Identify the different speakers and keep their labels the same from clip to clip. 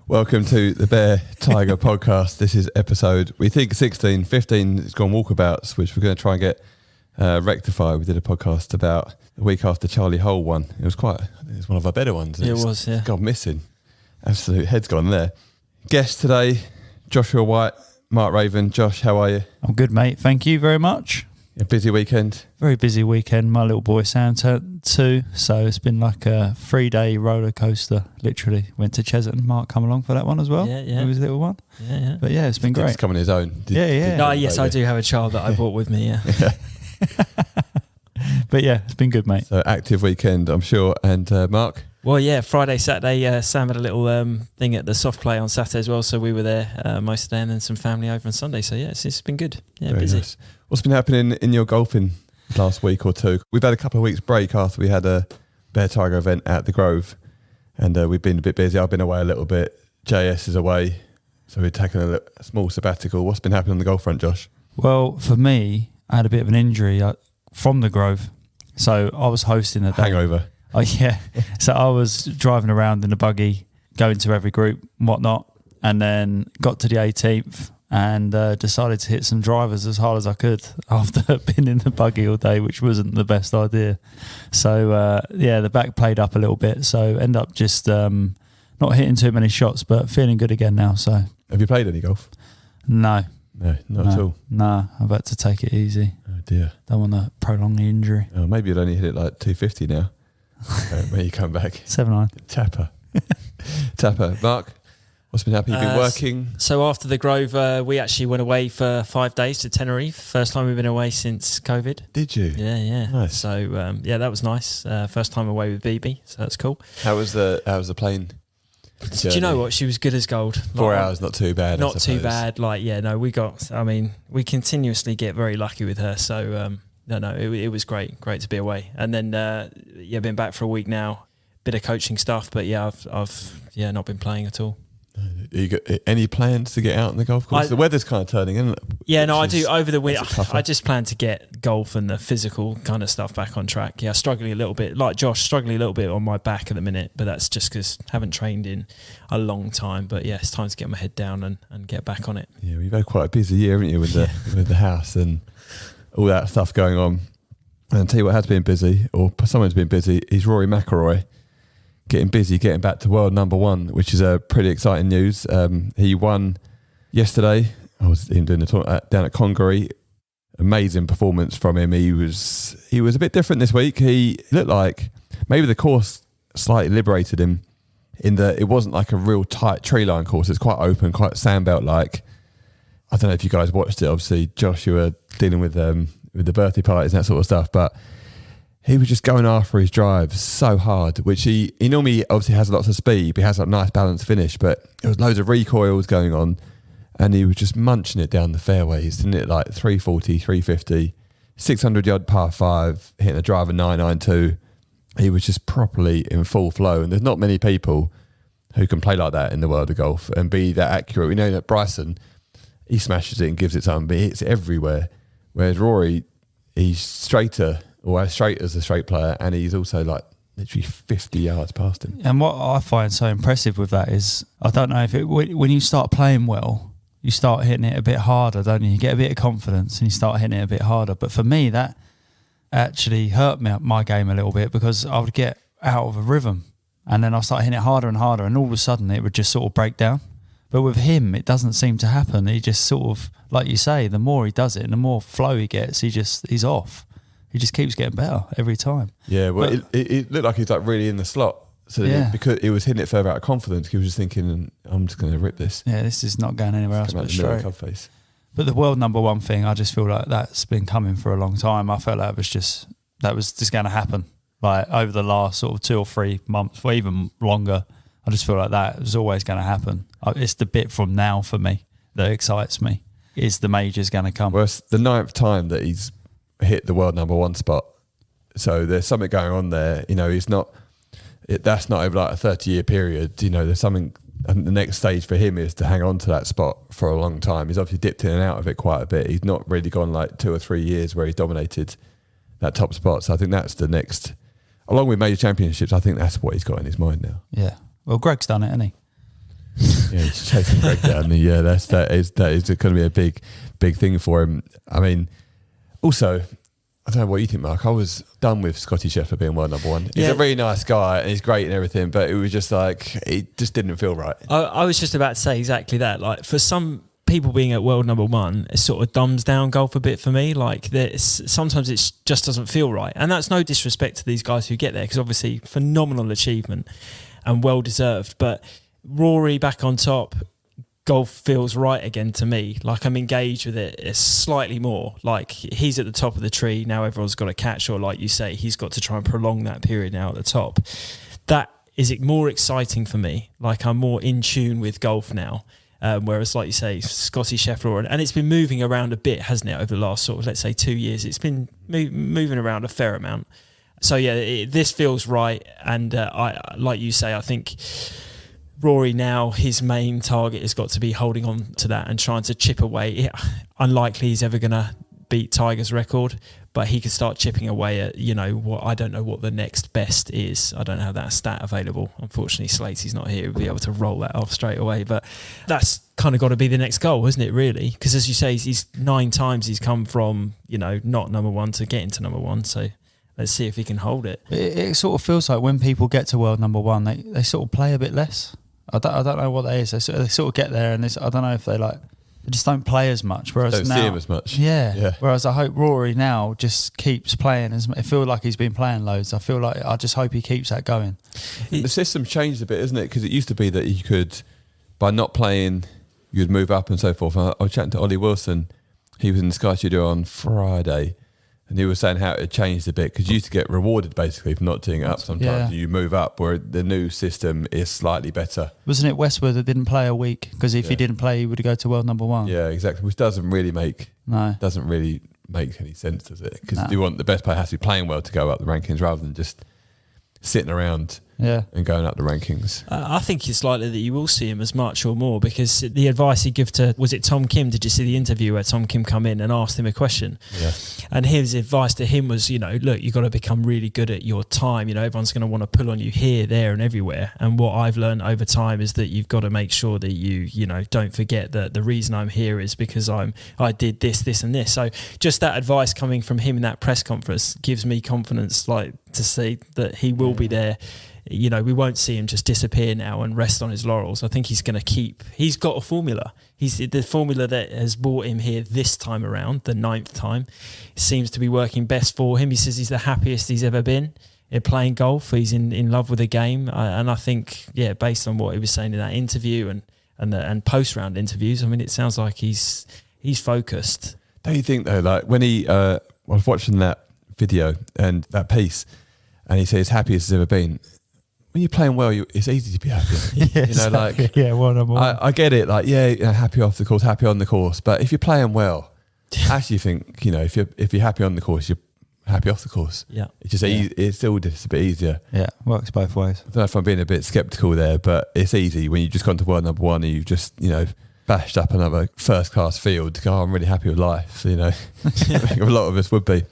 Speaker 1: Welcome to the Bear Tiger podcast. This is episode, we think 16, 15, it's gone walkabouts, which we're going to try and get rectified. We did a podcast about the week after Charlie Hole won. It was one of our better ones.
Speaker 2: It was, yeah.
Speaker 1: Gone missing. Absolute head's gone there. Guest today, Joshua White, Mark Raven. Josh, how are you?
Speaker 3: I'm good, mate. Thank you very much.
Speaker 1: A busy weekend?
Speaker 3: Very busy weekend. My little boy Sam turned 2, so it's been like a 3-day roller coaster, literally. Went to Chesterton. Mark come along for that one as well.
Speaker 2: Yeah.
Speaker 3: With his little one.
Speaker 2: Yeah.
Speaker 3: But yeah, it's been great.
Speaker 1: He's coming his own.
Speaker 2: Yes, I do have a child that I brought with me, yeah.
Speaker 3: But yeah, it's been good, mate.
Speaker 1: So active weekend, I'm sure. And Mark?
Speaker 2: Well, yeah, Friday, Saturday, Sam had a little thing at the soft play on Saturday as well, so we were there most of the day, and then some family over on Sunday. So yeah, it's been good. Yeah,
Speaker 1: Very
Speaker 2: busy.
Speaker 1: Nice. What's been happening in your golfing last week or two? We've had a couple of weeks break after we had a Bear Tiger event at the Grove, and we've been a bit busy. I've been away a little bit. JS is away, so we're taking a small sabbatical. What's been happening on the golf front, Josh?
Speaker 3: Well, for me, I had a bit of an injury from the Grove, so I was hosting a day.
Speaker 1: Hangover.
Speaker 3: Oh yeah. So I was driving around in a buggy, going to every group and whatnot, and then got to the 18th and decided to hit some drivers as hard as I could after being in the buggy all day, which wasn't the best idea. So the back played up a little bit, so end up just not hitting too many shots, but feeling good again now. So
Speaker 1: have you played any golf?
Speaker 3: No,
Speaker 1: not at all.
Speaker 3: No, I've had to take it easy.
Speaker 1: Oh dear.
Speaker 3: Don't want to prolong the injury.
Speaker 1: Oh, maybe you'd only hit it like 250 now. When you come back.
Speaker 3: 7-9.
Speaker 1: Tapper. Mark, what's been happening? You've been working?
Speaker 2: So after the Grove, we actually went away for 5 days to Tenerife. First time we've been away since COVID.
Speaker 1: Did you?
Speaker 2: Yeah.
Speaker 1: Nice.
Speaker 2: So that was nice. First time away with BB, so that's cool.
Speaker 1: How was the plane?
Speaker 2: Do you know what? She was good as gold.
Speaker 1: 4 hours, not too bad.
Speaker 2: Not too bad. We continuously get very lucky with her. So it was great to be away. And then been back for a week now. Bit of coaching stuff, but yeah, I've not been playing at all.
Speaker 1: You got any plans to get out on the golf course? The weather's kind of turning, isn't it?
Speaker 2: Yeah, no, I do over the winter. I just plan to get golf and the physical kind of stuff back on track. Yeah, struggling a little bit, like Josh, struggling a little bit on my back at the minute, but that's just because I haven't trained in a long time. But yeah, it's time to get my head down and get back on it.
Speaker 1: Yeah, you've had quite a busy year, haven't you, with the house and all that stuff going on. And I'll tell you what has been busy, or someone's been busy, is Rory Mcilroy. Getting back to world number 1, which is a pretty exciting news. He won yesterday. I was doing the tournament down at Congaree. Amazing performance from him. He was a bit different this week. He looked like maybe the course slightly liberated him in that it wasn't like a real tight tree line course. It's quite open, quite sandbelt like. I don't know if you guys watched it. Obviously, Josh, you were dealing with the birthday parties and that sort of stuff, but he was just going after his drives so hard, which he normally obviously has lots of speed, but he has a nice balanced finish, but there was loads of recoils going on and he was just munching it down the fairways, didn't it? Like 340, 350, 600 yard par 5, hitting a driver 992. He was just properly in full flow, and there's not many people who can play like that in the world of golf and be that accurate. We know that Bryson, he smashes it and gives it something, but it's everywhere. Whereas Rory, he's straighter, or as straight as a straight player, and he's also like literally 50 yards past him.
Speaker 3: And what I find so impressive with that is, I don't know if when you start playing well, you start hitting it a bit harder, don't you? You get a bit of confidence and you start hitting it a bit harder. But for me, that actually hurt my game a little bit, because I would get out of a rhythm and then I start hitting it harder and harder, and all of a sudden it would just sort of break down. But with him, it doesn't seem to happen. He just sort of, like you say, the more he does it and the more flow he gets, he's off. He just keeps getting better every time. Yeah,
Speaker 1: well, it looked like he's like really in the slot. So because he was hitting it further out of confidence, he was just thinking, I'm just going to rip this.
Speaker 3: Yeah, this is not going anywhere else but straight.
Speaker 1: Face.
Speaker 3: But the world number 1 thing, I just feel like that's been coming for a long time. I felt like that was just going to happen. Like over the last sort of 2 or 3 months, or even longer, I just feel like that was always going to happen. It's the bit from now for me that excites me. Is the majors going to come?
Speaker 1: Well, it's the 9th time that he's hit the world number 1 spot. So there's something going on there. You know, that's not over like a 30-year period. You know, there's something, and the next stage for him is to hang on to that spot for a long time. He's obviously dipped in and out of it quite a bit. He's not really gone like 2 or 3 years where he's dominated that top spot. So I think that's the next, along with major championships, I think that's what he's got in his mind now.
Speaker 3: Yeah. Well, Greg's done it, hasn't he?
Speaker 1: Yeah, he's chasing Greg down. Yeah, that is going to be a big thing for him. I mean, also, I don't know what you think, Mark. I was done with Scottie Scheffler being world number one. He's a really nice guy and he's great and everything, but it was just like, it just didn't feel right.
Speaker 2: I was just about to say exactly that. Like, for some people being at world number one, it sort of dumbs down golf a bit for me. Like, sometimes it just doesn't feel right. And that's no disrespect to these guys who get there, because obviously phenomenal achievement and well deserved. But Rory back on top, golf feels right again to me. Like, I'm engaged with it slightly more. Like, he's at the top of the tree now, everyone's got to catch, or like you say, he's got to try and prolong that period now at the top. That is more exciting for me. Like, I'm more in tune with golf now. Whereas, like you say, Scottie Scheffler, and it's been moving around a bit, hasn't it, over the last sort of, let's say, 2 years. It's been moving around a fair amount. So yeah, this feels right. And I, like you say, I think Rory now, his main target has got to be holding on to that and trying to chip away. Unlikely he's ever going to beat Tiger's record, but he could start chipping away at, what, I don't know what the next best is. I don't have that stat available. Unfortunately, Slatey's not here. He'll be able to roll that off straight away. But that's kind of got to be the next goal, isn't it, really? Because as you say, he's 9 times he's come from, not number one to getting to number one. So let's see if he can hold it.
Speaker 3: It sort of feels like when people get to world number one, they sort of play a bit less. I don't know what that is. They sort of get there, and I don't know if they just don't play as much. Whereas
Speaker 1: don't
Speaker 3: now,
Speaker 1: see him as much.
Speaker 3: Yeah. Whereas I hope Rory now just keeps playing. I feel like he's been playing loads. I just hope he keeps that going.
Speaker 1: The system's changed a bit, isn't it? Because it used to be that you could, by not playing, you'd move up and so forth. I was chatting to Ollie Wilson. He was in the Sky Studio on Friday, and he was saying how it had changed a bit, because you used to get rewarded basically for not doing it up sometimes. Yeah. You move up, where the new system is slightly better.
Speaker 3: Wasn't it Westwood that didn't play a week? Because if he didn't play, he would go to world number one.
Speaker 1: Yeah, exactly. Which doesn't really make any sense, does it? Because you want the best player has to be playing well to go up the rankings, rather than just sitting around and going up the rankings.
Speaker 2: I think it's likely that you will see him as much or more, because the advice he gave to, was it Tom Kim? Did you see the interview where Tom Kim come in and asked him a question?
Speaker 1: Yeah.
Speaker 2: And his advice to him was, look, you've got to become really good at your time. Everyone's going to want to pull on you here, there and everywhere. And what I've learned over time is that you've got to make sure that you don't forget that the reason I'm here is because I did this and this. So just that advice coming from him in that press conference gives me confidence, to see that he will be there. We won't see him just disappear now and rest on his laurels. I think he's going to he's got a formula. He's the formula that has brought him here this time around, the 9th time. It seems to be working best for him. He says he's the happiest he's ever been in playing golf. He's in love with the game. And I think, based on what he was saying in that interview and post-round interviews, I mean, it sounds like he's focused.
Speaker 1: Don't you think, though, like when he I was watching that video and that piece, and he said he's happiest he's ever been. When you're playing well, it's easy to be happy.
Speaker 3: One on one.
Speaker 1: I get it. Like, happy off the course, happy on the course. But if you're playing well, I actually think if you're happy on the course, you're happy off the course.
Speaker 2: Yeah,
Speaker 1: it's just it's still just a bit easier.
Speaker 3: Yeah, works both ways.
Speaker 1: I don't know if I'm being a bit sceptical there, but it's easy when you just gone to world number one and you've just bashed up another first class field to go, I'm really happy with life. So, I think a lot of us would be.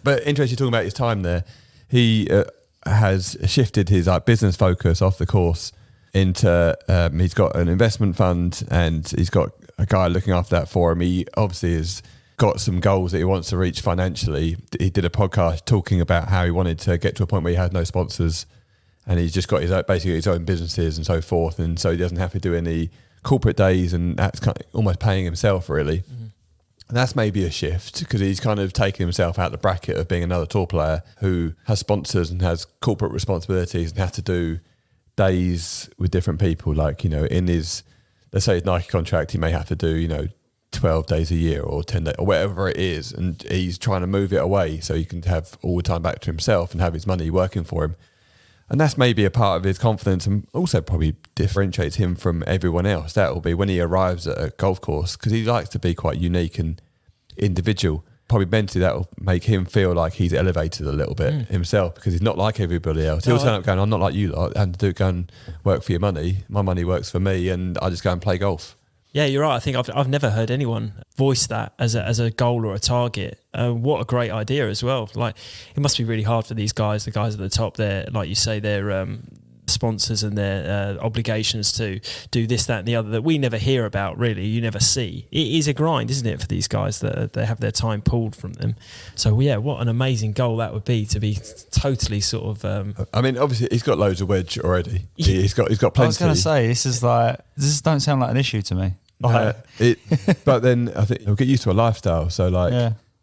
Speaker 1: But interesting talking about his time there. He has shifted his business focus off the course into he's got an investment fund and he's got a guy looking after that for him. He obviously has got some goals that he wants to reach financially. He did a podcast talking about how he wanted to get to a point where he had no sponsors, and he's just got basically his own businesses and so forth, and so he doesn't have to do any corporate days, and that's kind of almost paying himself really. Mm-hmm. And that's maybe a shift, because he's kind of taken himself out of the bracket of being another tour player who has sponsors and has corporate responsibilities and has to do days with different people. Like, in his, let's say his Nike contract, he may have to do, 12 days a year or 10 days or whatever it is. And he's trying to move it away so he can have all the time back to himself and have his money working for him. And that's maybe a part of his confidence, and also probably differentiates him from everyone else. That will be when he arrives at a golf course, because he likes to be quite unique and individual. Probably mentally that will make him feel like he's elevated a little bit himself, because he's not like everybody else. He'll turn up going, I'm not like you lot, and go and work for your money. My money works for me, and I just go and play golf.
Speaker 2: Yeah, you're right. I think I've never heard anyone voice that as a goal or a target. What a great idea as well. Like, it must be really hard for these guys, the guys at the top there, like you say, they're sponsors and their obligations to do this, that, and the other that we never hear about. Really, you never see. It is a grind, isn't it, for these guys that they have their time pulled from them. So yeah, what an amazing goal that would be to be totally sort of.
Speaker 1: I mean, obviously he's got loads of wedge already. He's got plenty.
Speaker 3: I was going to say this don't sound like an issue to me.
Speaker 1: But then I think you'll get used to a lifestyle. So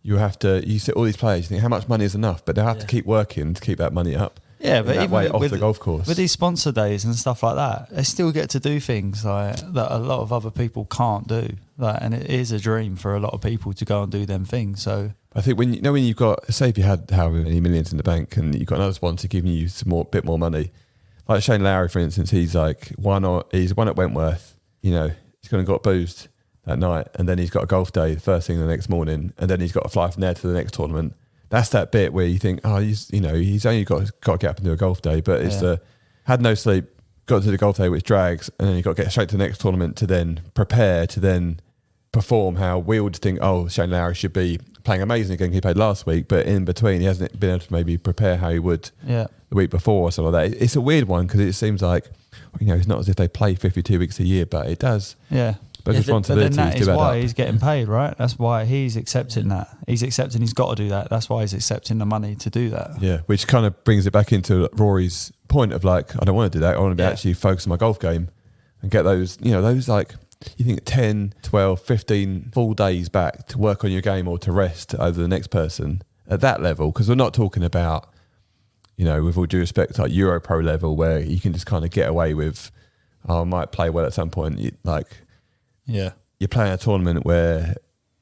Speaker 1: you see all these players, you think how much money is enough, but they'll have to keep working to keep that money up.
Speaker 3: Yeah, but even
Speaker 1: way off the golf course.
Speaker 3: With these sponsor days and stuff like that, they still get to do things like that a lot of other people can't do. And it is a dream for a lot of people to go and do them things. So
Speaker 1: I think when you've got, say if you had however many millions in the bank and you've got another sponsor giving you bit more money, like Shane Lowry, for instance, he's one at Wentworth, he's gone and got boozed that night, and then he's got a golf day the first thing the next morning, and then he's got to fly from there to the next tournament. That's that bit where you think, he's only got to get up and do a golf day, but it's had no sleep, got to the golf day, which drags, and then you've got to get straight to the next tournament to then prepare to then perform how we would think, Shane Lowry should be playing amazing again. He played last week, but in between he hasn't been able to maybe prepare how he would the week before or something like that. It's a weird one because it seems like, it's not as if they play 52 weeks a year, but it does.
Speaker 3: Yeah.
Speaker 1: But responsibilities
Speaker 3: that is why he's getting
Speaker 1: Mm-hmm.
Speaker 3: paid, right? That's why he's accepting that. He's accepting he's got to do that. That's why he's accepting the money to do that.
Speaker 1: Yeah, which kind of brings it back into Rory's point of I don't want to do that. I want to be actually focused on my golf game and get those, those you think 10, 12, 15 full days back to work on your game or to rest over the next person at that level. Because we're not talking about, with all due respect, like Euro Pro level where you can just kind of get away with, I might play well at some point. You're playing a tournament where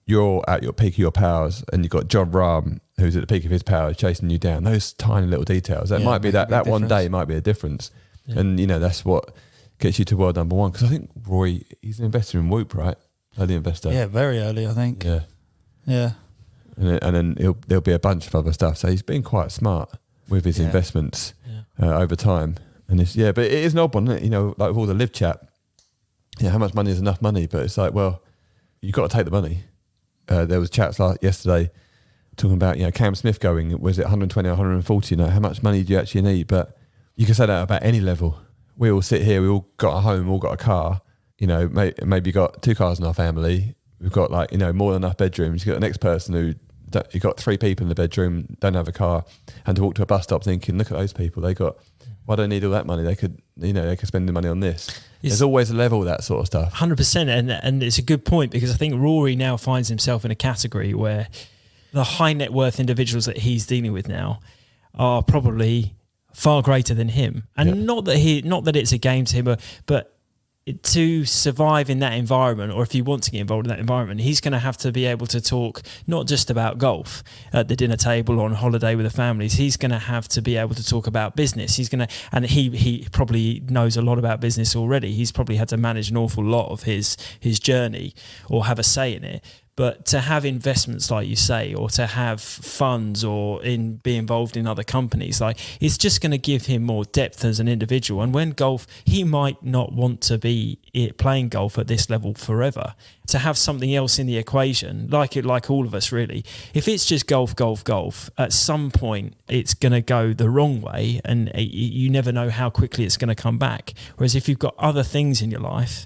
Speaker 1: you're at your peak of your powers and you've got John Rahm, who's at the peak of his powers, chasing you down. Those tiny little details. That might be that one day might be a difference. Yeah. And, that's what gets you to world number one. Because I think Rory, he's an investor in Whoop, right? Early investor.
Speaker 3: Yeah, very early, I think.
Speaker 1: Yeah.
Speaker 3: Yeah.
Speaker 1: And then there'll be a bunch of other stuff. So he's been quite smart with his investments over time. And but it is an odd one, isn't it? Like with all the LIV chat. Yeah, how much money is enough money? But it's like, well, you've got to take the money. There was chats yesterday talking about, Cam Smith going, was it 120 or 140? How much money do you actually need? But you can say that about any level. We all sit here, we all got a home, all got a car. Maybe got 2 cars in our family. We've got more than enough bedrooms. You've got the next person you got 3 people in the bedroom, don't have a car, and to walk to a bus stop thinking, look at those people. Why do they need all that money? They could spend the money on this. There's always a level of that sort of stuff.
Speaker 2: 100%. And it's a good point because I think Rory now finds himself in a category where the high net worth individuals that he's dealing with now are probably far greater than him. And not that it's a game to him, but to survive in that environment, or if you want to get involved in that environment, he's going to have to be able to talk not just about golf at the dinner table or on holiday with the families. He's going to have to be able to talk about business. And he probably knows a lot about business already. He's probably had to manage an awful lot of his journey or have a say in it. But to have investments, like you say, or to have funds or be involved in other companies, it's just going to give him more depth as an individual. And when golf, he might not want to be playing golf at this level forever. To have something else in the equation, like all of us really, if it's just golf, at some point it's going to go the wrong way, and you never know how quickly it's going to come back. Whereas if you've got other things in your life,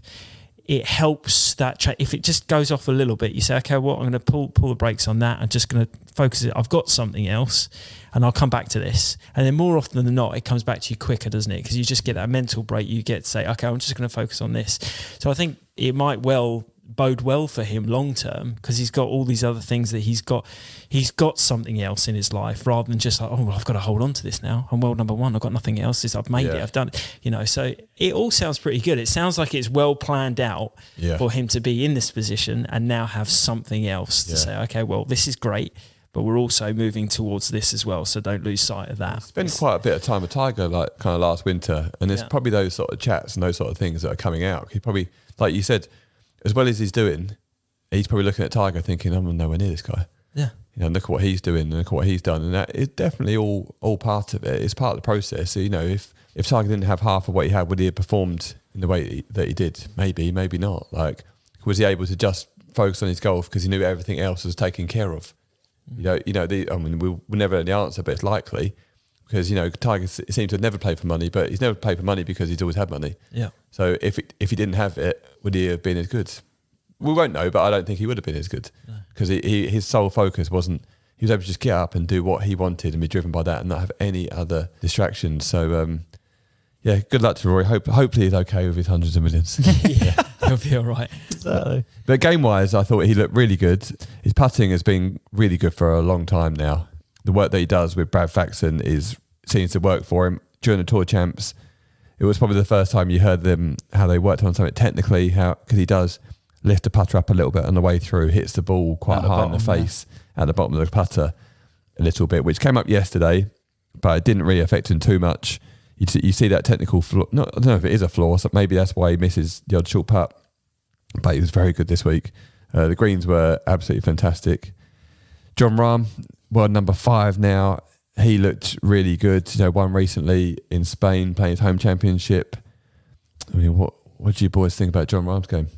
Speaker 2: it helps that if it just goes off a little bit, you say, okay, well, I'm going to pull the brakes on that. I'm just going to focus it. I've got something else and I'll come back to this. And then more often than not, it comes back to you quicker, doesn't it? Because you just get that mental break. You get to say, okay, I'm just going to focus on this. So I think it might bode well for him long term because he's got all these other things that he's got something else in his life rather than just I've got to hold on to this now. I'm world number one. I've got nothing else. I've made it. I've done it. So it all sounds pretty good. It sounds like it's well planned out for him to be in this position and now have something else to say, okay, well, this is great, but we're also moving towards this as well. So don't lose sight of that.
Speaker 1: Spent quite a bit of time with Tiger, kind of last winter, and there's probably those sort of chats and those sort of things that are coming out. He probably, like you said, as well as he's doing, he's probably looking at Tiger thinking, I'm nowhere near this guy.
Speaker 2: Yeah.
Speaker 1: Look at what he's doing and look at what he's done. And that is definitely all part of it. It's part of the process. So, if Tiger didn't have half of what he had, would he have performed in the way that he did? Maybe not. Was he able to just focus on his golf because he knew everything else was taken care of? We'll never know the answer, but it's likely. because Tiger seems to have never played for money, but he's never played for money because he's always had money.
Speaker 2: Yeah.
Speaker 1: So if he didn't have it, would he have been as good? We won't know, but I don't think he would have been as good because his sole focus wasn't. He was able to just get up and do what he wanted and be driven by that and not have any other distractions. So yeah, good luck to Rory. Hopefully he's okay with his hundreds of millions.
Speaker 2: Yeah, he'll be all right.
Speaker 3: Exactly.
Speaker 1: But game-wise, I thought he looked really good. His putting has been really good for a long time now. The work that he does with Brad Faxon seems to work for him. During the Tour Champs, it was probably the first time you heard them, how they worked on something technically, because he does lift the putter up a little bit on the way through, hits the ball quite high in the face at the bottom of the putter a little bit, which came up yesterday, but it didn't really affect him too much. You see that technical flaw. I don't know if it is a flaw, so maybe that's why he misses the odd short putt, but he was very good this week. The greens were absolutely fantastic. Jon Rahm, world number 5 now. He looked really good. Won recently in Spain, playing his home championship. I mean, what do you boys think about Jon Rahm's game?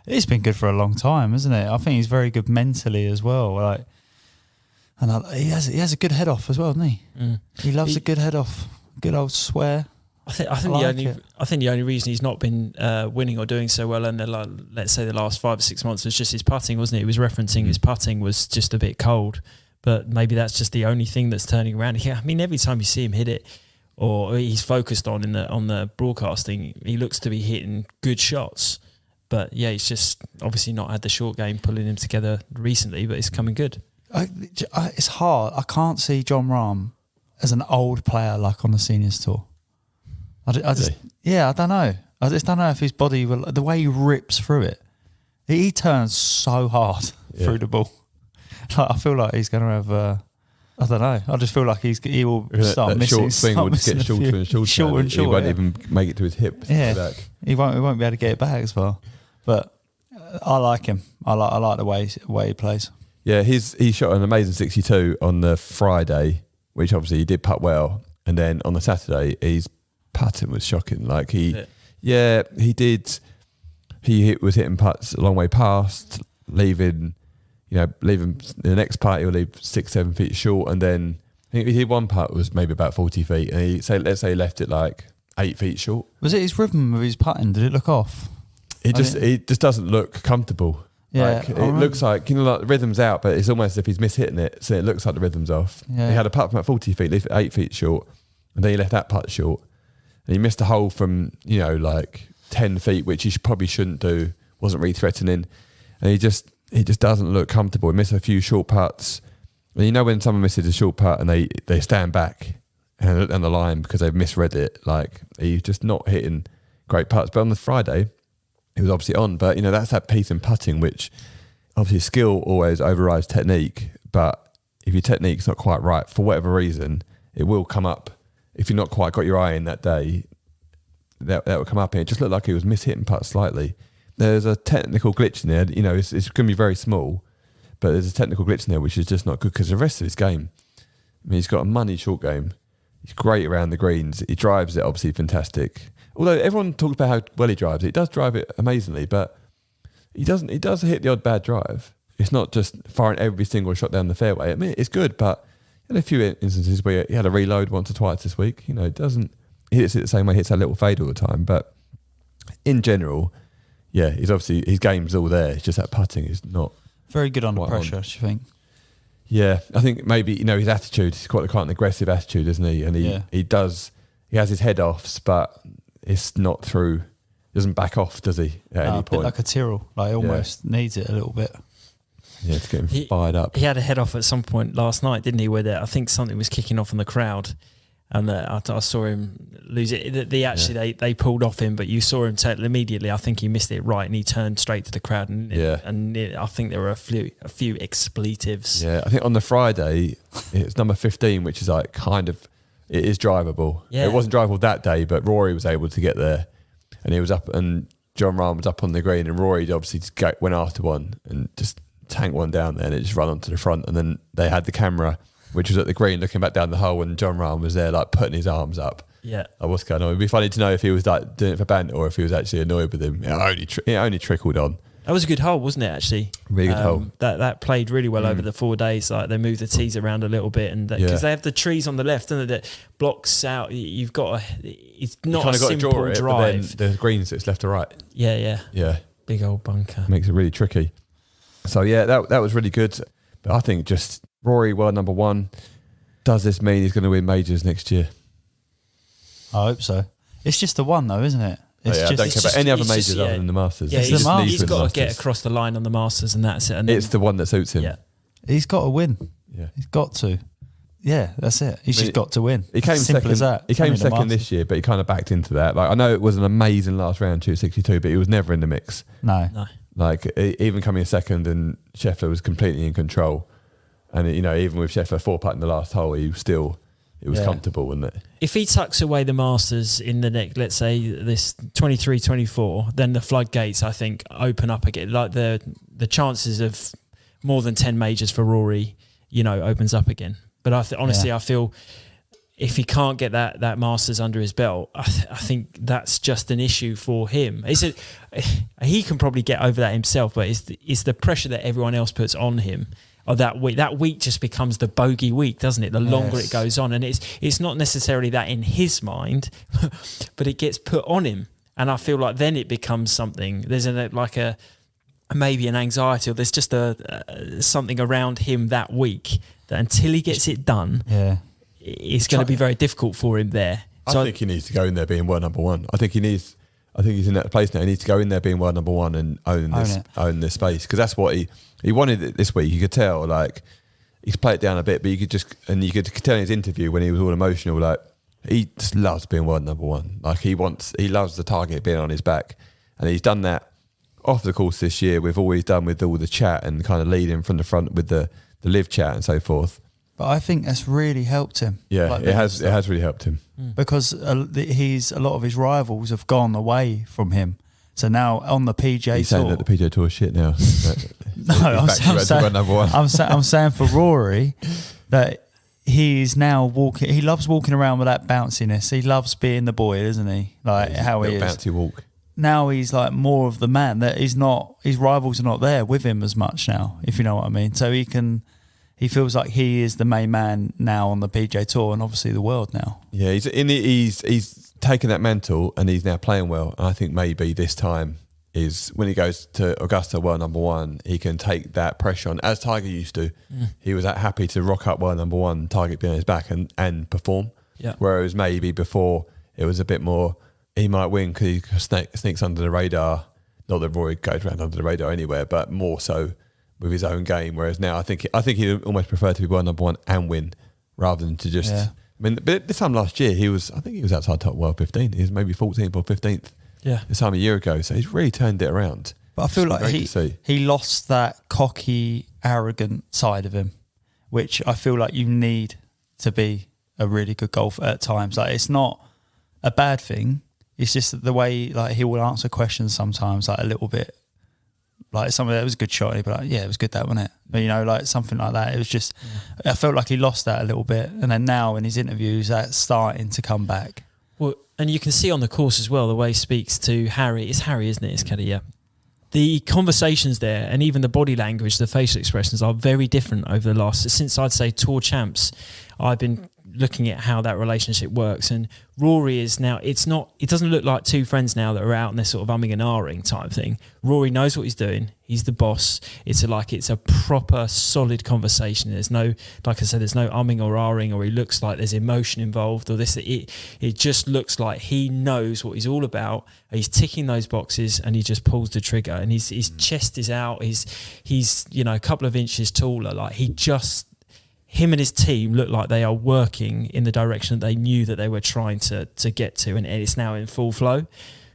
Speaker 3: It's been good for a long time, isn't it? I think he's very good mentally as well. He has a good head off as well, doesn't he? Mm. He loves a good head off, good old swear.
Speaker 2: I think the only reason he's not been winning or doing so well in let's say the last 5 or 6 months was just his putting, wasn't it? He was referencing his putting was just a bit cold, but maybe that's just the only thing that's turning around. Yeah, I mean, every time you see him hit it, or he's focused on the broadcasting, he looks to be hitting good shots. But yeah, he's just obviously not had the short game pulling him together recently, but it's coming good.
Speaker 3: It's hard. I can't see Jon Rahm as an old player like on the seniors tour. I don't know. I just don't know if his body will. The way he rips through it, he turns so hard through the ball. I feel like he's going to have. I don't know. I just feel like he will start missing.
Speaker 1: Short swing will just get shorter and shorter. He won't even make it to his hips.
Speaker 3: Yeah,
Speaker 1: back.
Speaker 3: He won't be able to get it back as far. But I like him. I like the way he plays. Yeah, he shot an amazing 62 on the Friday, which obviously he did putt well, and then on the Saturday his putting was shocking. He did. He was hitting putts a long way past, leaving the next putt he'll leave 6-7 feet short, and then I think he hit one putt was maybe about 40 feet, and let's say he left it 8 feet short. Was it his rhythm of his putting? Did it look off?
Speaker 1: It just doesn't look comfortable.
Speaker 3: Yeah,
Speaker 1: it looks like the rhythm's out, but it's almost as if he's mishitting it, so it looks like the rhythm's off. Yeah. He had a putt from about 40 feet, left it 8 feet short, and then he left that putt short, and he missed a hole from 10 feet, which he probably shouldn't do. Wasn't really threatening, and he just doesn't look comfortable. He missed a few short putts, and when someone misses a short putt and they stand back and look down the line because they've misread it, he's just not hitting great putts. But on the Friday, he was obviously on, but that's that piece in putting, which obviously skill always overrides technique. But if your technique's not quite right for whatever reason, it will come up. If you're not quite got your eye in that day, that will come up, and it just looked like he was mishitting putts slightly. There's a technical glitch in there. It's going to be very small, but there's a technical glitch in there which is just not good because the rest of his game. I mean, he's got a money short game. He's great around the greens. He drives it obviously fantastic. Although everyone talks about how well he drives it, he does drive it amazingly, but he does hit the odd bad drive. It's not just firing every single shot down the fairway. I mean, it's good, but he had a few instances where he had a reload once or twice this week. He hits it the same way, hits that little fade all the time. But in general, yeah, his game's all there. It's just that putting is not
Speaker 3: very good under pressure. Do you think?
Speaker 1: Yeah, I think maybe his attitude. He's quite an aggressive attitude, isn't he? And he has his head offs, but it's not through. Doesn't back off, does he? At any point,
Speaker 3: bit like a Tyrrell, almost needs it a little bit.
Speaker 1: Yeah, to get him fired up.
Speaker 2: He had a head off at some point last night, didn't he? Where I think something was kicking off in the crowd, and I saw him lose it. They pulled off him, but you saw him immediately. I think he missed it right, and he turned straight to the crowd, and I think there were a few expletives.
Speaker 1: Yeah, I think on the Friday it's number 15, which is it is drivable. Yeah. It wasn't drivable that day, but Rory was able to get there, and he was up, and Jon Rahm was up on the green, and Rory obviously just went after one and just tanked one down there, and it just ran onto the front, and then they had the camera, which was at the green, looking back down the hole, and Jon Rahm was there, putting his arms up.
Speaker 2: Yeah.
Speaker 1: What's going on? It'd be funny to know if he was doing it for banter or if he was actually annoyed with him. It only trickled on.
Speaker 2: That was a good hole, wasn't it, actually?
Speaker 1: Really good hole.
Speaker 2: That played really well over the 4 days. Like they moved the tees around a little bit, and because they have the trees on the left, and that blocks out. You've got it's not a simple draw it, drive.
Speaker 1: But then the green sits left to right.
Speaker 2: Yeah. Big old bunker.
Speaker 1: Makes it really tricky. So yeah, that was really good. But I think just Rory, world number one. Does this mean he's going to win majors next year?
Speaker 3: I hope so. It's just the one though, isn't it?
Speaker 1: I don't care about any other majors other than the Masters.
Speaker 2: Yeah, he's got to get across the line on the Masters, and that's it. And
Speaker 1: it's the one that suits him.
Speaker 2: Yeah,
Speaker 3: he's got to win.
Speaker 1: Yeah,
Speaker 3: he's got to. Yeah, that's it. He's just got to win.
Speaker 1: He came
Speaker 3: Simple
Speaker 1: second.
Speaker 3: As that.
Speaker 1: He came second this year, but he kind of backed into that. Like I know it was an amazing last round, 262, but he was never in the mix.
Speaker 3: No.
Speaker 1: Like even coming second, and Scheffler was completely in control. And even with Scheffler 4-putting the last hole, he was still. It was comfortable, wasn't it?
Speaker 2: If he tucks away the Masters in the next, let's say this 23, 24, then the floodgates, I think, open up again. Like the chances of more than 10 majors for Rory, opens up again. But honestly, I feel if he can't get that Masters under his belt, I think that's just an issue for him. He can probably get over that himself, but it's the pressure that everyone else puts on him. Or that week just becomes the bogey week, doesn't it? The longer it goes on, and it's not necessarily that in his mind, but it gets put on him, and I feel like then it becomes something. There's maybe an anxiety, or there's just something around him that week that until he gets it done, it's going to be very difficult for him there.
Speaker 1: So I think he needs to go in there being world number one. I think he's in that place now. He needs to go in there being world number one and own this space, because that's what he wanted it this week. You could tell, like, he's played it down a bit, but you could tell in his interview when he was all emotional, like, he just loves being world number one. Like, he loves the target being on his back, and he's done that off the course this year with all he's done with all the chat and kind of leading from the front with the LIV chat and so forth.
Speaker 3: But I think that's really helped him.
Speaker 1: Yeah, like it has really helped him.
Speaker 3: Because a lot of his rivals have gone away from him. So now on the PGA Tour...
Speaker 1: He's saying that the PGA Tour is shit now.
Speaker 3: I'm saying for Rory that he's now walking... He loves walking around with that bounciness. He loves being the boy, doesn't he? Like how he is.
Speaker 1: Bouncy walk.
Speaker 3: Now he's like more of the man. That he's not... His rivals are not there with him as much now, if you know what I mean. So he feels like he is the main man now on the PGA Tour and obviously the world now. Yeah,
Speaker 1: he's taken that mantle and he's now playing well. And I think maybe this time is when he goes to Augusta world number one, he can take that pressure on, as Tiger used to. He was that happy to rock up world number one, target behind his back and perform.
Speaker 2: Yeah.
Speaker 1: Whereas maybe before it was a bit more, he might win because he sneaks under the radar. Not that Rory goes around under the radar anywhere, but more so with his own game. Whereas now I think he'd almost prefer to be world number one and win rather than to just... Yeah. I mean, but this time last year, he was outside top world 15. He was maybe 14th or 15th.
Speaker 2: Yeah.
Speaker 1: This time a year ago. So he's really turned it around.
Speaker 3: But I feel like he lost that cocky, arrogant side of him, which I feel like you need to be a really good golfer at times. Like, it's not a bad thing. It's just the way, like, he will answer questions sometimes, like, a little bit. Like, something that was a good shot, he'd be like, yeah, it was good, that, wasn't it? But, like something like that. It was just, I felt like he lost that a little bit. And then now in his interviews, that's starting to come back.
Speaker 2: Well, and you can see on the course as well, the way he speaks to Harry. It's Harry, isn't it? It's Caddy, yeah. The conversations there and even the body language, the facial expressions are very different over the last, since I'd say Tour Champs, I've been looking at how that relationship works. And Rory is now, it doesn't look like two friends now that are out and they're sort of umming and ahhing type thing. Rory knows what he's doing. He's the boss. It's a proper solid conversation. There's no, like I said, there's no umming or ahhing, or he looks like there's emotion involved or this. It just looks like he knows what he's all about. He's ticking those boxes and he just pulls the trigger, and his chest is out. He's a couple of inches taller. Like him and his team look like they are working in the direction that they knew that they were trying to get to, and it's now in full flow.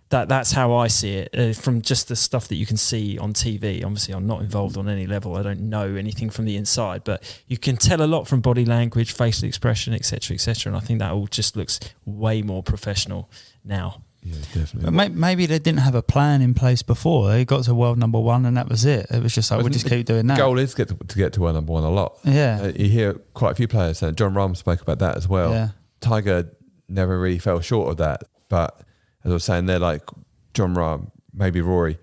Speaker 2: That's how I see it from just the stuff that you can see on TV. Obviously, I'm not involved on any level. I don't know anything from the inside, but you can tell a lot from body language, facial expression, etc., etc. And I think that all just looks way more professional now.
Speaker 1: Yeah, definitely.
Speaker 3: But maybe they didn't have a plan in place before. They got to world number one and that was it. It was just like, we'll just keep doing that.
Speaker 1: The goal is to get to world number one a lot.
Speaker 3: Yeah.
Speaker 1: You hear quite a few players saying, John Rahm spoke about that as well.
Speaker 3: Yeah.
Speaker 1: Tiger never really fell short of that. But as I was saying, they're like John Rahm, maybe Rory,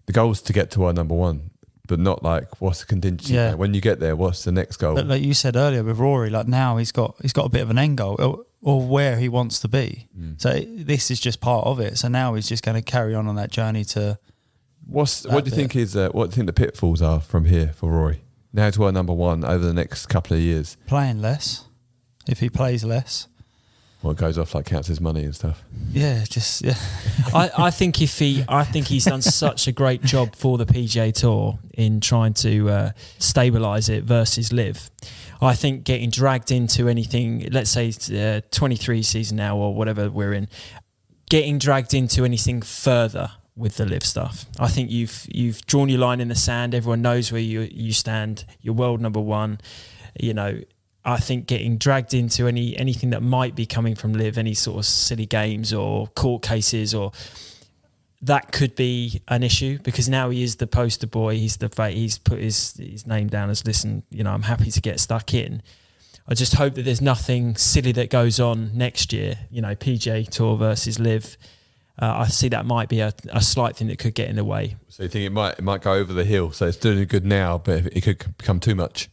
Speaker 1: the goal's to get to our number one, but not like what's the contingency plan? When you get there, what's the next goal?
Speaker 3: But like you said earlier with Rory, like now he's got a bit of an end goal or where he wants to be. So this is just part of it. So now he's just going to carry on that journey to.
Speaker 1: What do you think the pitfalls are from here for Rory? Now to our number one over the next couple of years.
Speaker 3: Playing less. If he plays less.
Speaker 1: Well, it goes off like counts his money and stuff.
Speaker 3: Yeah.
Speaker 2: I think he's done such a great job for the PGA Tour in trying to stabilise it versus LIV. I think getting dragged into anything, let's say 23 season now or whatever we're in, getting dragged into anything further with the LIV stuff. I think you've drawn your line in the sand. Everyone knows where you stand. You're world number one. You know, I think getting dragged into anything that might be coming from LIV, any sort of silly games or court cases, or that could be an issue, because now he is the poster boy. He's put his name down as, listen, you know, I'm happy to get stuck in. I just hope that there's nothing silly that goes on next year. You know, PGA Tour versus LIV. I see that might be a slight thing that could get in the way.
Speaker 1: So you think it might go over the hill? So it's doing good now, but it could become too much.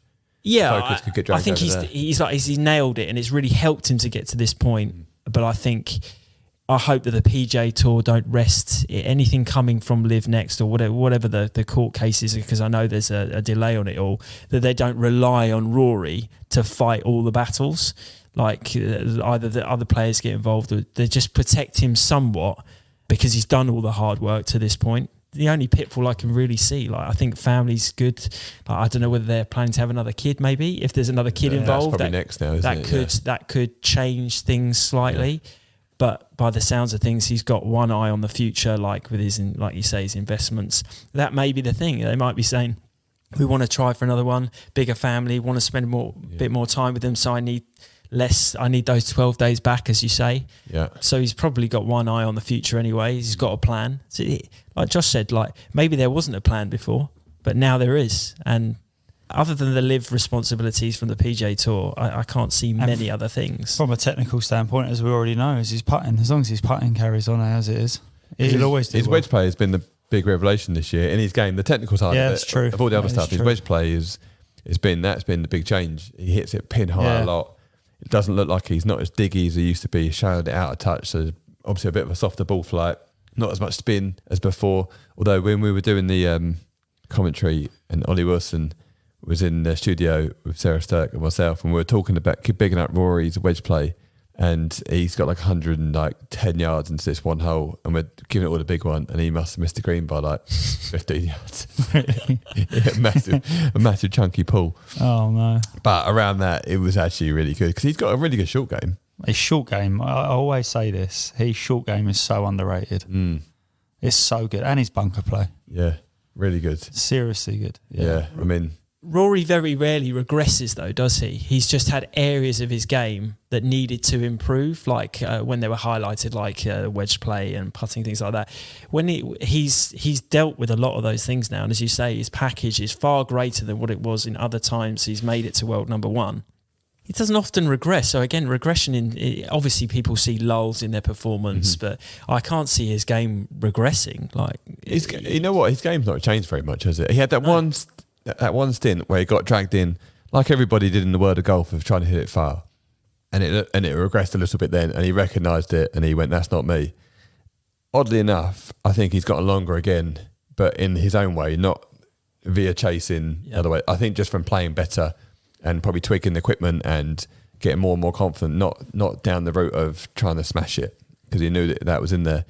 Speaker 2: Yeah, I think he's nailed it, and it's really helped him to get to this point. But I hope that the PGA Tour don't rest anything coming from LIV next or whatever the court cases, because I know there's a delay on it all, that they don't rely on Rory to fight all the battles. Like either the other players get involved, or they just protect him somewhat because he's done all the hard work to this point. The only pitfall I can really see, like I think family's good. Like, I don't know whether they're planning to have another kid. Maybe if there's another kid involved,
Speaker 1: that's probably next now,
Speaker 2: that could change things slightly. Yeah. But by the sounds of things, he's got one eye on the future, like with his, like you say, his investments. That may be the thing. They might be saying, we want to try for another one, bigger family, want to spend bit more time with them. So I need those 12 days back, as you say.
Speaker 1: Yeah.
Speaker 2: So he's probably got one eye on the future anyway. He's got a plan. So like Josh said, like maybe there wasn't a plan before, but now there is. And other than the LIV responsibilities from the PGA Tour, I can't see many other things.
Speaker 3: From a technical standpoint, as we already know, is his putting. As long as his putting carries on as it is, he'll always do.
Speaker 1: His wedge play has been the big revelation this year in his game. The technical side of it,
Speaker 3: that's true.
Speaker 1: Of all the other stuff, his wedge play that's been the big change. He hits it pin high a lot. It doesn't look like he's not as diggy as he used to be. He's shadowed it out of touch, so obviously a bit of a softer ball flight. Not as much spin as before. Although when we were doing the commentary and Ollie Wilson was in the studio with Sarah Sturck and myself, and we were talking about bigging up Rory's wedge play, and he's got like 110 yards into this one hole, and we're giving it all the big one, and he must have missed the green by like 15 yards. a massive chunky pull.
Speaker 3: Oh no!
Speaker 1: But around that, it was actually really good because he's got a really good short game.
Speaker 3: His short game, I always say this, his short game is so underrated. It's so good, and his bunker play.
Speaker 1: Yeah, really good.
Speaker 3: Seriously good.
Speaker 1: Yeah, I mean,
Speaker 2: Rory very rarely regresses though, does he? He's just had areas of his game that needed to improve, like when they were highlighted, like wedge play and putting, things like that. When he's dealt with a lot of those things now, and as you say, his package is far greater than what it was in other times he's made it to world number one. He doesn't often regress. So again, regression obviously people see lulls in their performance, but I can't see his game regressing. Like,
Speaker 1: you know what? His game's not changed very much, has it? He had that one stint where he got dragged in, like everybody did in the world of golf, of trying to hit it far, and it regressed a little bit then, and he recognised it, and he went, "That's not me." Oddly enough, I think he's gotten longer again, but in his own way, not via chasing the other way. I think just from playing better and probably tweaking the equipment and getting more and more confident, not down the route of trying to smash it, because he knew that was in there.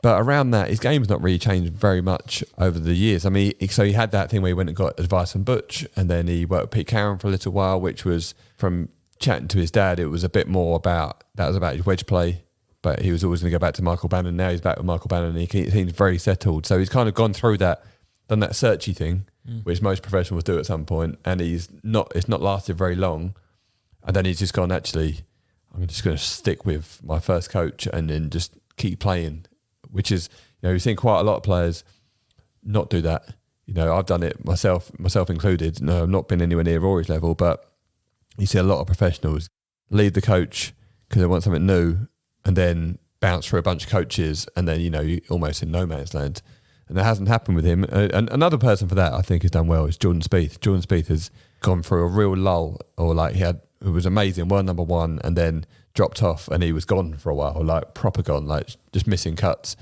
Speaker 1: But around that, his game's not really changed very much over the years. I mean, so he had that thing where he went and got advice from Butch, and then he worked with Pete Carroll for a little while, which was, from chatting to his dad, it was a bit more about his wedge play, but he was always going to go back to Michael Bannon. Now he's back with Michael Bannon, and he seems very settled. So he's kind of gone through that, done that searchy thing, which most professionals do at some point, and it's not lasted very long. And then he's just gone, actually, I'm just going to stick with my first coach and then just keep playing. Which is, we've seen quite a lot of players not do that. I've done it myself included. No, I've not been anywhere near Rory's level, but you see a lot of professionals leave the coach because they want something new, and then bounce through a bunch of coaches, and then you're almost in no man's land. And that hasn't happened with him. And another person for that I think has done well is Jordan Spieth. Jordan Spieth has gone through a real lull, or like it was amazing, world number one, and then dropped off, and he was gone for a while, like proper gone, like just missing cuts.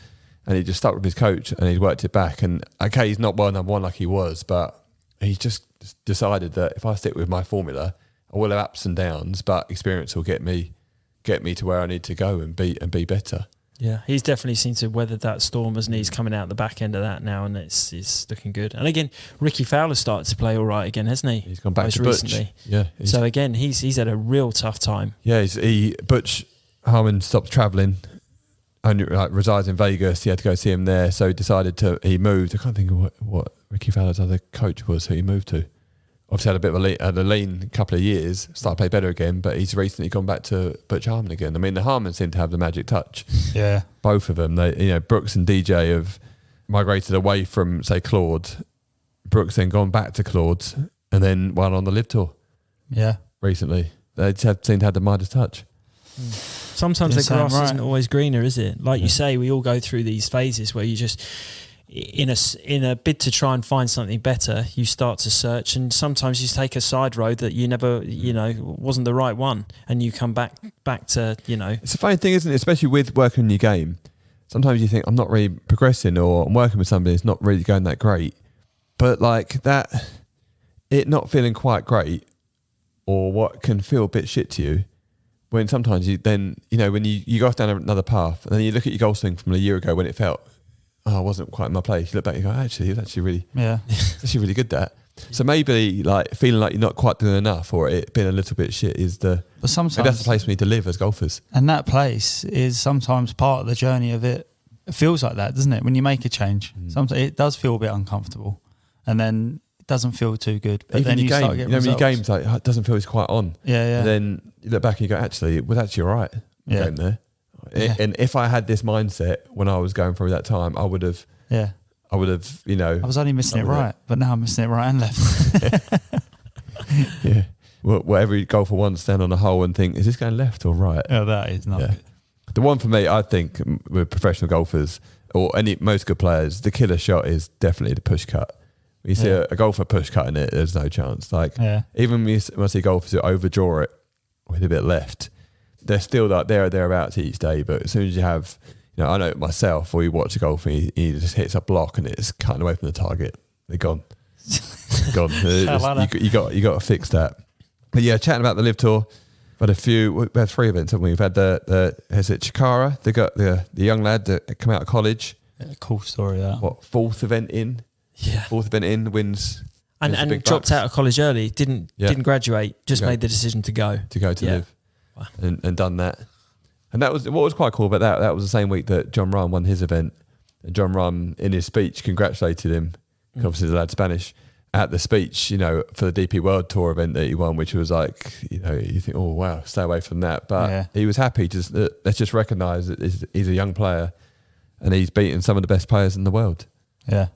Speaker 1: And he just stuck with his coach, and he worked it back. And okay, he's not world number one like he was, but he just decided that if I stick with my formula, I will have ups and downs, but experience will get me to where I need to go and be better.
Speaker 2: Yeah, he's definitely seemed to weather that storm, hasn't he? He's coming out the back end of that now, and it's looking good. And again, Ricky Fowler's started to play all right again, hasn't he?
Speaker 1: He's gone back to Butch. Yeah.
Speaker 2: So again, he's had a real tough time.
Speaker 1: Yeah, Butch Harmon stopped travelling, only resides in Vegas. He had to go see him there, so he moved. I can't think of what Ricky Fowler's other coach was who he moved to. Obviously had a bit of a lean couple of years, started to play better again, but he's recently gone back to Butch Harmon again. I mean, the Harmon seem to have the magic touch.
Speaker 3: Yeah.
Speaker 1: Both of them. They, Brooks and DJ have migrated away from, say, Claude. Brooks then gone back to Claude and then won on the LIV Tour.
Speaker 3: Yeah.
Speaker 1: Recently. They seem to have the Midas touch.
Speaker 2: Sometimes the grass isn't always greener, is it? Like you say, we all go through these phases where you just... In a bid to try and find something better, you start to search, and sometimes you take a side road that you never, wasn't the right one, and you come back to,
Speaker 1: It's a funny thing, isn't it? Especially with working on your game. Sometimes you think, I'm not really progressing, or I'm working with somebody that's not really going that great. But like that, it not feeling quite great, or what can feel a bit shit to you, when sometimes when you go off down another path, and then you look at your golf swing from a year ago when it felt, I wasn't quite in my place. You look back and you go, actually, it was actually really, it's actually really good that. So maybe like feeling like you're not quite doing enough, or it being a little bit shit
Speaker 3: But sometimes
Speaker 1: that's the place we need to live as golfers.
Speaker 3: And that place is sometimes part of the journey of it. It feels like that, doesn't it? When you make a change, sometimes it does feel a bit uncomfortable, and then it doesn't feel too good. But
Speaker 1: even
Speaker 3: then you start getting results.
Speaker 1: When your game's like, it doesn't feel it's quite on.
Speaker 3: Yeah.
Speaker 1: And then you look back and you go, actually, it was actually all right. Game there. Yeah. And if I had this mindset when I was going through that time, I would have.
Speaker 3: Yeah.
Speaker 1: I would have,
Speaker 3: I was only missing it right, but now I'm missing it right and left.
Speaker 1: Yeah. Well, every golfer wants to stand on a hole and think, is this going left or right?
Speaker 3: Oh, that is not good.
Speaker 1: The one for me, I think, with professional golfers or most good players, the killer shot is definitely the push cut. When you see a golfer push cutting it, there's no chance. Even when I see golfers who overdraw it with a bit left, they're still like there or thereabouts each day. But as soon as you have... I know myself, or you watch a golfer, he just hits a block and it's cutting away from the target. They're gone. Gone. You got to fix that. But yeah, chatting about the LIV Tour, we had 3 events, haven't we? We've had is it Chikara? They got the young lad that come out of college.
Speaker 3: Yeah, cool story, that.
Speaker 1: What, 4th event in?
Speaker 2: Yeah.
Speaker 1: 4th event in, wins.
Speaker 2: And dropped out of college early, didn't graduate, just made the decision to go.
Speaker 1: To LIV. Wow. And done that. And that was what was quite cool about that. That was the same week that John Rahm won his event. And John Rahm, in his speech, congratulated him. Obviously, the lad's Spanish. At the speech, for the DP World Tour event that he won, which was like, you think, oh wow, stay away from that. But he was happy. Let's just recognise that he's a young player, and he's beaten some of the best players in the world.
Speaker 3: Yeah,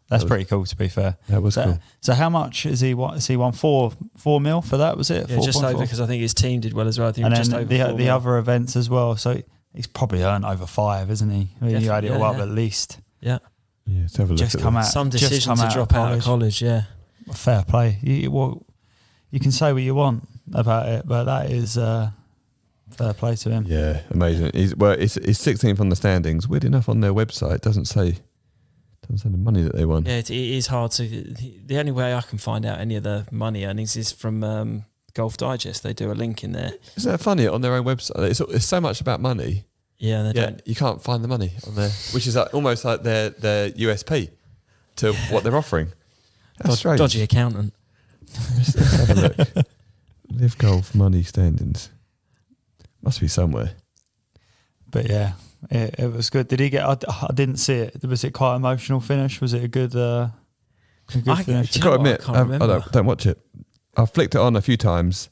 Speaker 3: that's pretty cool. To be fair,
Speaker 1: that was cool.
Speaker 3: So, how much is he? Has he won 4 mil for that? Was it?
Speaker 2: Yeah, just over, because I think his team did well as well. I think
Speaker 3: and
Speaker 2: just
Speaker 3: then
Speaker 2: over
Speaker 3: the other events as well. So he's probably earned over 5, isn't he? I mean, you had it all up at least.
Speaker 2: Yeah.
Speaker 1: Yeah. Let's have a look.
Speaker 3: Just come out.
Speaker 2: Some decision to drop out of college. Yeah.
Speaker 3: Fair play. You can say what you want about it, but that is fair play to him.
Speaker 1: Yeah, amazing. He's 16th on the standings. Weird enough, on their website, it doesn't say the money that they won.
Speaker 2: Yeah, it is hard to. The only way I can find out any of the money earnings is from Golf Digest. They do a link in there.
Speaker 1: Isn't that funny? On their own website, it's so much about money.
Speaker 2: Yeah, and don't.
Speaker 1: You can't find the money on there, which is almost like their USP to what they're offering.
Speaker 2: Dodgy accountant.
Speaker 1: Let's have a look. LIV Golf money standings. Must be somewhere.
Speaker 3: But yeah, it was good. Did he get? I didn't see it. Was it quite an emotional finish? Was it a good finish?
Speaker 1: I've got to admit, I don't watch it. I've flicked it on a few times,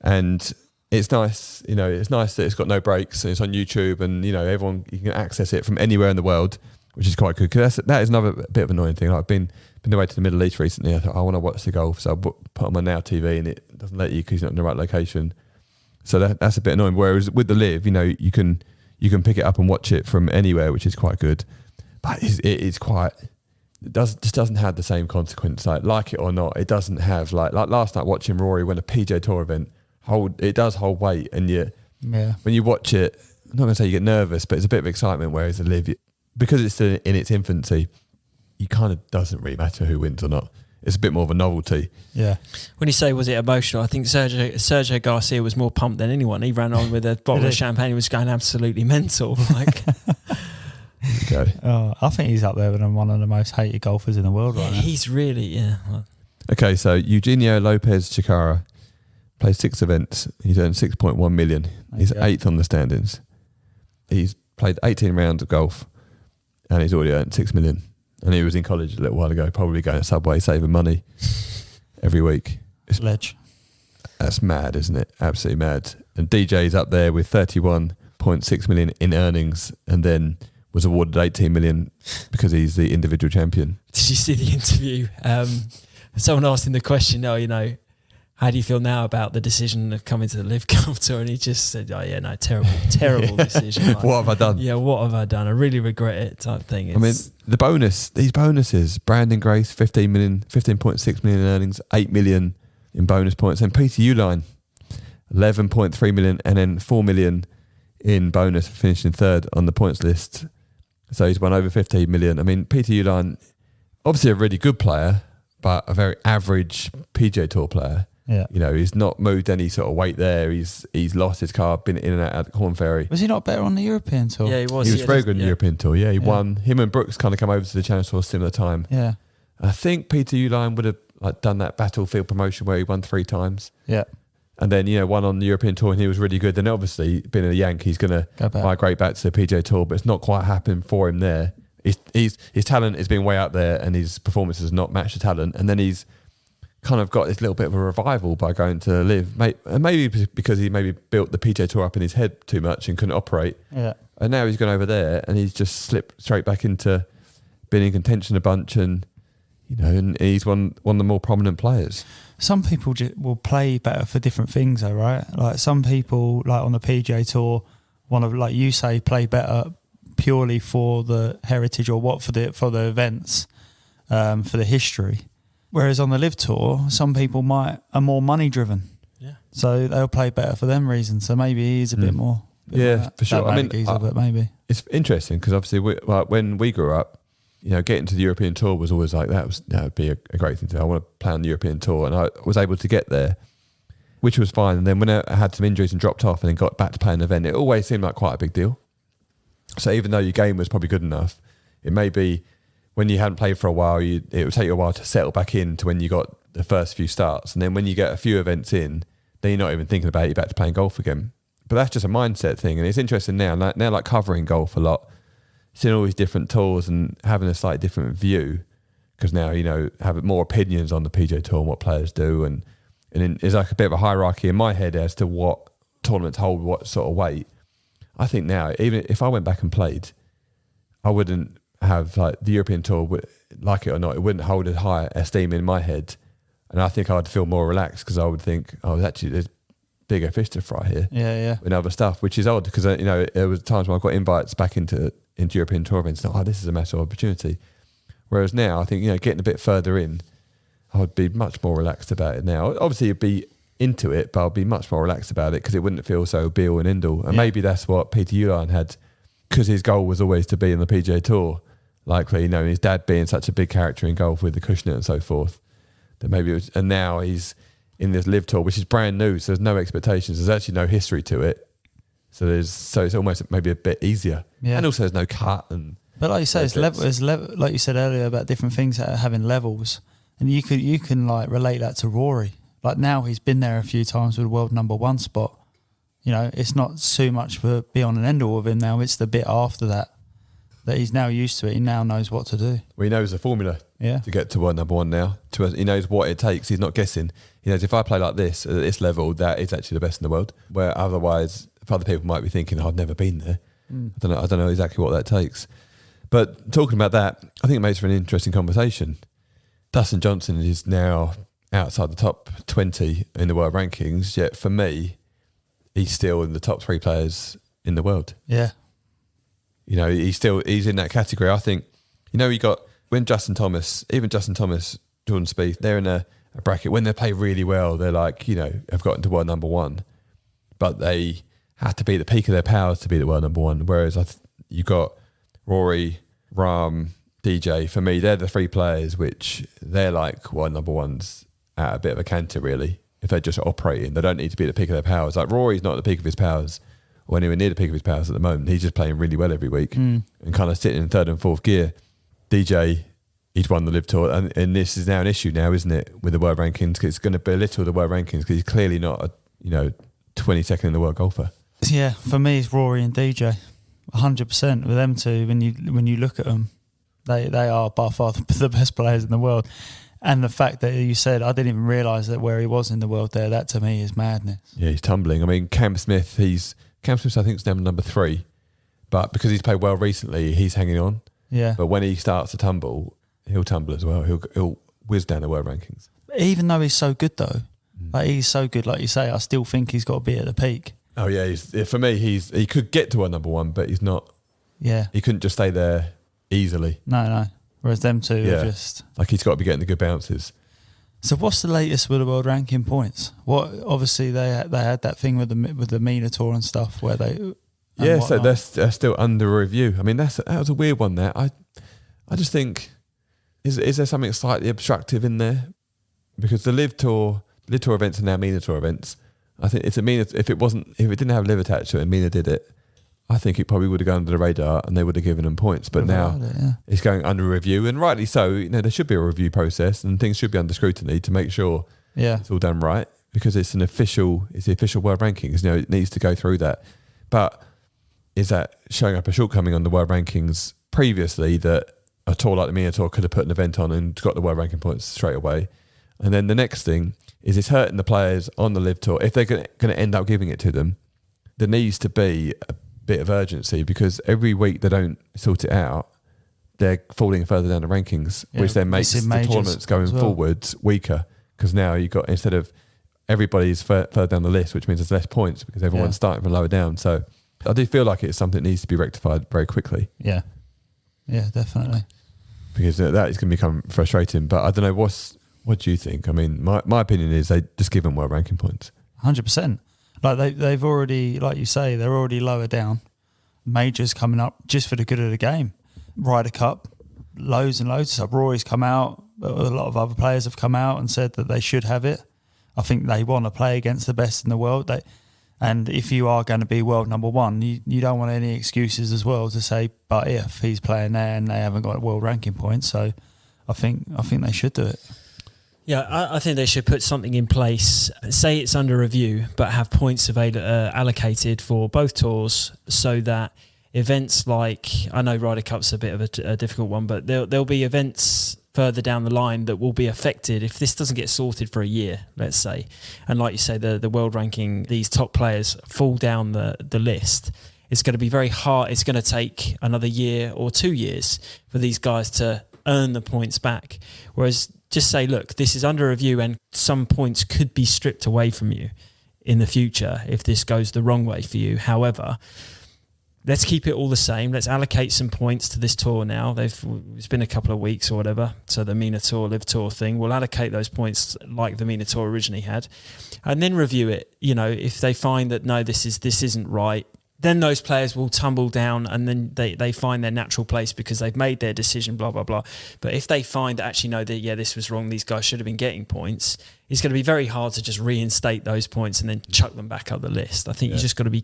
Speaker 1: and it's nice. It's nice that it's got no breaks and it's on YouTube, and everyone, you can access it from anywhere in the world, which is quite good. Because that is another bit of an annoying thing. I've been away to the Middle East recently. I thought I want to watch the golf, so I put on my Now TV, and it doesn't let you because you're not in the right location. So that's a bit annoying. Whereas with the LIV, you can pick it up and watch it from anywhere, which is quite good. But it's quite just doesn't have the same consequence. Like it or not, it doesn't have like last night watching Rory win a PGA Tour event. It does hold weight, and when you watch it, I'm not going to say you get nervous, but it's a bit of excitement. Whereas the LIV, because it's still in its infancy, you kind of doesn't really matter who wins or not. It's a bit more of a novelty.
Speaker 3: Yeah.
Speaker 2: When you say was it emotional, I think Sergio Garcia was more pumped than anyone. He ran on with a bottle of champagne. He was going absolutely mental. Like.
Speaker 1: Okay.
Speaker 3: I think he's up there with one of the most hated golfers in the world right now.
Speaker 2: He's really,
Speaker 1: Okay, so Eugenio Lopez Chicara plays 6 events. He's earned 6.1 million. He's 8th on the standings. He's played 18 rounds of golf, and he's already earned 6 million. And he was in college a little while ago, probably going to Subway, saving money every week.
Speaker 3: It's ledge.
Speaker 1: That's mad, isn't it? Absolutely mad. And DJ's up there with 31.6 million in earnings, and then was awarded 18 million because he's the individual champion.
Speaker 2: Did you see the interview? Someone asked him the question, how do you feel now about the decision of coming to the LIV Golf Tour? And he just said, terrible decision. Like,
Speaker 1: what have I done?
Speaker 2: Yeah, what have I done? I really regret it type thing.
Speaker 1: These bonuses, Brandon Grace, 15.6 million in earnings, 8 million in bonus points. And Peter Uline, 11.3 million, and then 4 million in bonus for finishing 3rd on the points list. So he's won over 15 million. I mean, Peter Uline, obviously a really good player, but a very average PGA Tour player.
Speaker 3: Yeah.
Speaker 1: He's not moved any sort of weight there. He's lost his car, been in and out of the Corn Ferry.
Speaker 3: Was he not better on the European Tour?
Speaker 2: Yeah, he was.
Speaker 1: He was very good on the European Tour. Yeah, he won. Him and Brooks kind of come over to the Challenge Tour a similar time.
Speaker 3: Yeah.
Speaker 1: I think Peter Uline would have done that Battlefield promotion where he won 3 times.
Speaker 3: Yeah.
Speaker 1: And then, won on the European Tour and he was really good. Then obviously, being a Yankee, he's going to migrate back to the PGA Tour, but it's not quite happened for him there. His talent has been way out there and his performance has not matched the talent. And then he's kind of got this little bit of a revival by going to LIV. Maybe because he maybe built the PGA Tour up in his head too much and couldn't operate.
Speaker 3: Yeah.
Speaker 1: And now he's gone over there and he's just slipped straight back into being in contention a bunch and, and he's one of the more prominent players.
Speaker 3: Some people will play better for different things though, right? Like some people, like on the PGA Tour, want to, like you say, play better purely for the heritage or for the events, for the history. Whereas on the LIV Tour, some people are more money driven.
Speaker 2: Yeah.
Speaker 3: So they'll play better for them reasons. So maybe he's a bit more.
Speaker 1: For sure.
Speaker 3: But maybe
Speaker 1: it's interesting because obviously when we grew up, getting to the European Tour was always like that would be a great thing to do. I want to play on the European Tour, and I was able to get there, which was fine. And then when I had some injuries and dropped off and then got back to playing an event, it always seemed like quite a big deal. So even though your game was probably good enough, it may be when you hadn't played for a while, it would take you a while to settle back in to when you got the first few starts. And then when you get a few events in, then you're not even thinking about it, you're back to playing golf again. But that's just a mindset thing. And it's interesting now like covering golf a lot, seeing all these different tours and having a slightly different view, because now, have more opinions on the PGA Tour and what players do. And then there's like a bit of a hierarchy in my head as to what tournaments hold what sort of weight. I think now, even if I went back and played, I wouldn't have like the European Tour, like it or not, it wouldn't hold as high esteem in my head. And I think I'd feel more relaxed because I would think, actually there's bigger fish to fry here.
Speaker 3: Yeah.
Speaker 1: And other stuff, which is odd because, there was times when I got invites back into European Tour events. This is a massive opportunity. Whereas now, I think, getting a bit further in, I would be much more relaxed about it now. Obviously, you'd be into it, but I'd be much more relaxed about it because it wouldn't feel so be all and end all. And maybe that's what Peter Uline had, because his goal was always to be in the PGA Tour. Likely, his dad being such a big character in golf with the Kushner and so forth. That maybe it was, and now he's in this LIV Tour, which is brand new, so there's no expectations. There's actually no history to it. So it's almost maybe a bit easier. Yeah. And also there's no cut.
Speaker 3: But like you say, it's level, like you said earlier about different things having levels. And you can like relate that to Rory. Like now he's been there a few times with the world #1 spot. It's not so much for be on an end all with him now. It's the bit after that he's now used to it. He now knows what to do.
Speaker 1: Well, he knows the formula to get to world #1 now. He knows what it takes. He's not guessing. He knows if I play like this at this level, that is actually the best in the world. Where otherwise, if other people might be thinking, I've never been there. I don't know exactly what that takes. But talking about that, I think it makes for an interesting conversation. Dustin Johnson is now outside the top 20 in the world rankings, yet for me, he's still in the top 3 players in the world.
Speaker 3: Yeah.
Speaker 1: He's in that category. I think, you got when Justin Thomas, Jordan Spieth, they're in a bracket, when they play really well, they're like, have gotten to world number one, but they have to be at the peak of their powers to be the world number one. Whereas you got Rory, Rahm, DJ. For me, they're the three players which they're like world number ones at a bit of a canter, really. If they're just operating, they don't need to be at the peak of their powers. Like Rory's not at the peak of his powers or anywhere near the peak of his powers at the moment. He's just playing really well every week and kind of sitting in third and fourth gear. DJ, he's won the LIV Tour, and this is now an issue now, isn't it, with the world rankings? Because it's going to belittle the world rankings because he's clearly not a 22nd in the world golfer.
Speaker 3: Yeah, for me, it's Rory and DJ, 100% with them two. When you look at them, they are by far the best players in the world. And the fact that you said, I didn't even realise that where he was in the world there, that to me is madness. Yeah,
Speaker 1: he's tumbling. I mean, Cam Smith, I think, is now number 3. But because he's played well recently, he's hanging on.
Speaker 3: Yeah.
Speaker 1: But when he starts to tumble, he'll tumble as well. He'll whiz down the world rankings.
Speaker 3: Even though he's so good, though, like he's so good, like you say, I still think he's got to be at the peak.
Speaker 1: Oh, yeah. For me, he could get to world number one, but he's not.
Speaker 3: Yeah.
Speaker 1: He couldn't just stay there easily.
Speaker 3: No. Whereas them two are just...
Speaker 1: Like he's got to be getting the good bounces.
Speaker 3: So what's the latest with the world ranking points? Obviously they had that thing with the MENA Tour and stuff where they...
Speaker 1: Yeah, so they're still under review. I mean, that was a weird one there. I just think, is there something slightly obstructive in there? Because the LIV Tour events are now MENA Tour events. I think it's a MENA... If it didn't have LIV attached to it and MENA did it, I think it probably would have gone under the radar and they would have given them points. But now it's going under review, and rightly so. There should be a review process and things should be under scrutiny to make sure it's all done right, because it's the official world rankings. It needs to go through that. But is that showing up a shortcoming on the world rankings previously, that a tour like the MENA Tour could have put an event on and got the world ranking points straight away? And then the next thing is it's hurting the players on the LIV Tour. If they're going to end up giving it to them, there needs to be a bit of urgency, because every week they don't sort it out, they're falling further down the rankings, which then makes the tournaments going forwards weaker, because now you've got, instead of everybody's further down the list, which means there's less points because everyone's starting from lower down. So I do feel like it's something that needs to be rectified very quickly.
Speaker 3: Yeah, definitely.
Speaker 1: Because that is going to become frustrating. But I don't know, what do you think? I mean, my opinion is they just give them world ranking points.
Speaker 3: 100%. Like they've already, like you say, they're already lower down. Majors coming up just for the good of the game. Ryder Cup, loads and loads of stuff. Rory's come out. A lot of other players have come out and said that they should have it. I think they want to play against the best in the world. And if you are going to be world number one, you don't want any excuses as well to say, but if he's playing there and they haven't got world ranking points. So I think they should do it.
Speaker 2: Yeah, I think they should put something in place, say it's under review, but have points allocated for both tours, so that events like, I know Ryder Cup's a bit of a difficult one, but there'll be events further down the line that will be affected if this doesn't get sorted for a year, let's say. And like you say, the world ranking, these top players fall down the list. It's going to be very hard. It's going to take another year or 2 years for these guys to earn the points back. Whereas just say, look, this is under review and some points could be stripped away from you in the future if this goes the wrong way for you. However, let's keep it all the same. Let's allocate some points to this tour now. It's been a couple of weeks or whatever. So the MENA Tour, LIV Tour thing, we'll allocate those points like the MENA Tour originally had, and then review it. If they find that, no, this isn't right, then those players will tumble down and then they find their natural place because they've made their decision, blah, blah, blah. But if they find that actually, no, this was wrong, these guys should have been getting points, it's going to be very hard to just reinstate those points and then chuck them back up the list. I think you just got to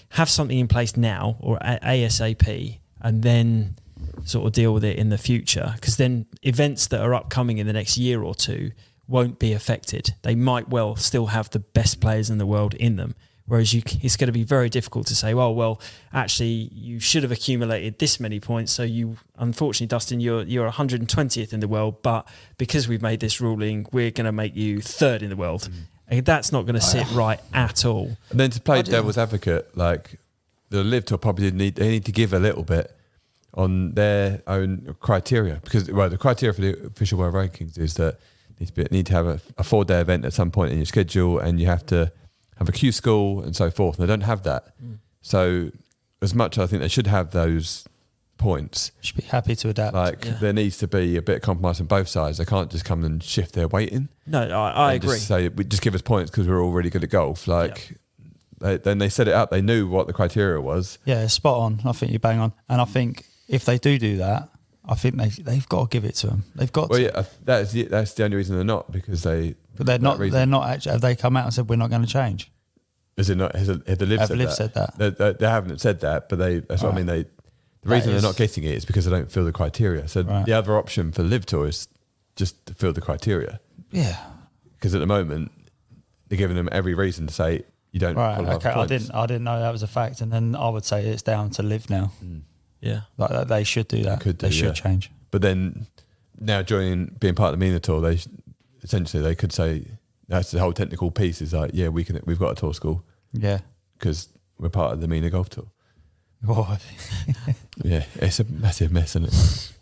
Speaker 2: have something in place now or ASAP, and then sort of deal with it in the future, because then events that are upcoming in the next year or two won't be affected. They might well still have the best players in the world in them. Whereas it's going to be very difficult to say, well, actually, you should have accumulated this many points. So unfortunately, Dustin, you're 120th in the world, but because we've made this ruling, we're going to make you 3rd in the world. And that's not going to sit right at all.
Speaker 1: And then to play devil's advocate, like the LIV Tour probably need to give a little bit on their own criteria, because the criteria for the official world rankings is that you need to have a 4-day event at some point in your schedule, and you have to have a Q school and so forth. And they don't have that. So as much as I think they should have those points.
Speaker 3: Should be happy to adapt.
Speaker 1: Like there needs to be a bit of compromise on both sides. They can't just come and shift their weighting.
Speaker 2: No, I agree.
Speaker 1: Just say, just give us points because we're all really good at golf. Like then they set it up. They knew what the criteria was.
Speaker 3: Yeah, spot on. I think you bang on. And I think if they do that, I think they've got to give it to them. They've got.
Speaker 1: Well, yeah, that's the only reason they're not, because they.
Speaker 3: But they're not. They're not actually. Have they come out and said we're not going to change?
Speaker 1: Is it not? Have the LIV said that? They haven't said that, but that's what I mean. The reason they're not getting it is because they don't fill the criteria. So the other option for LIV Tour is just to fill the criteria.
Speaker 3: Yeah.
Speaker 1: Because at the moment they're giving them every reason to say you don't.
Speaker 3: Right. Okay. I didn't know that was a fact, and then I would say it's down to LIV now.
Speaker 2: Yeah.
Speaker 3: Like they should do that. They should change.
Speaker 1: But then now being part of the MENA Tour, they could say that's the whole technical piece is like, yeah, we've got a tour school.
Speaker 3: Yeah.
Speaker 1: Because we're part of the MENA Golf Tour.
Speaker 3: Oh.
Speaker 1: Yeah, it's a massive mess, isn't it?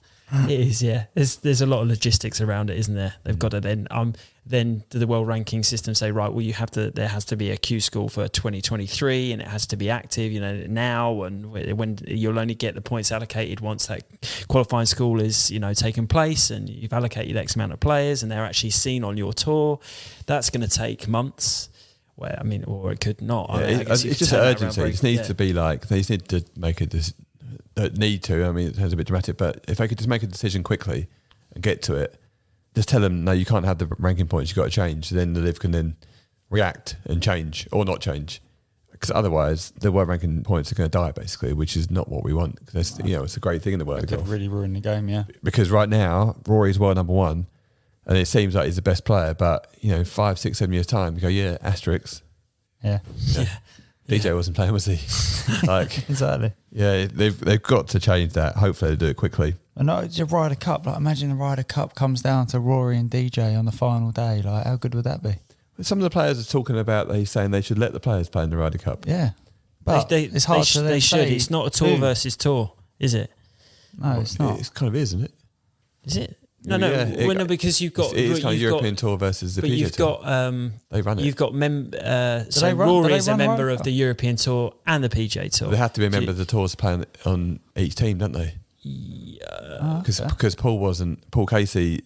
Speaker 2: It is, yeah. There's a lot of logistics around it, isn't there? They've got to then do the world ranking system say, right, well, there has to be a Q school for 2023 and it has to be active, now, and when you'll only get the points allocated once that qualifying school is, taken place and you've allocated X amount of players and they're actually seen on your tour. That's going to take months. Well, or it could not.
Speaker 1: Yeah, it's just an urgency. It just needs to be like, they just need to make a decision. Don't need to. I mean, it sounds a bit dramatic, but if they could just make a decision quickly and get to it, just tell them, no, you can't have the ranking points, you've got to change. Then the LIV can then react and change or not change. Because otherwise, the world ranking points are going to die, basically, which is not what we want. Because it's a great thing in the world of golf.
Speaker 3: It could really ruin the game, yeah.
Speaker 1: Because right now, Rory's world number one, and it seems like he's the best player, but 5, 6, 7 years time, you go, yeah, asterisks.
Speaker 3: Yeah.
Speaker 1: DJ wasn't playing, was he? Like
Speaker 3: exactly.
Speaker 1: Yeah, they've got to change that. Hopefully they do it quickly.
Speaker 3: And not the Ryder Cup. Like imagine the Ryder Cup comes down to Rory and DJ on the final day. Like how good would that be?
Speaker 1: Some of the players are talking about saying they should let the players play in the Ryder Cup.
Speaker 3: Yeah, but it's hard to
Speaker 2: they should. It's not a tour versus tour, is it?
Speaker 3: No, it's not.
Speaker 1: It kind of is, isn't it?
Speaker 2: Is it? No, because you've got...
Speaker 1: It is kind of European Tour versus the PGA Tour.
Speaker 2: But you've got...
Speaker 1: they run it.
Speaker 2: You've got... Rory is a member of the European Tour and the PGA Tour.
Speaker 1: They have to be a member of the tours playing on each team, don't they?
Speaker 2: Yeah.
Speaker 1: Because Paul Casey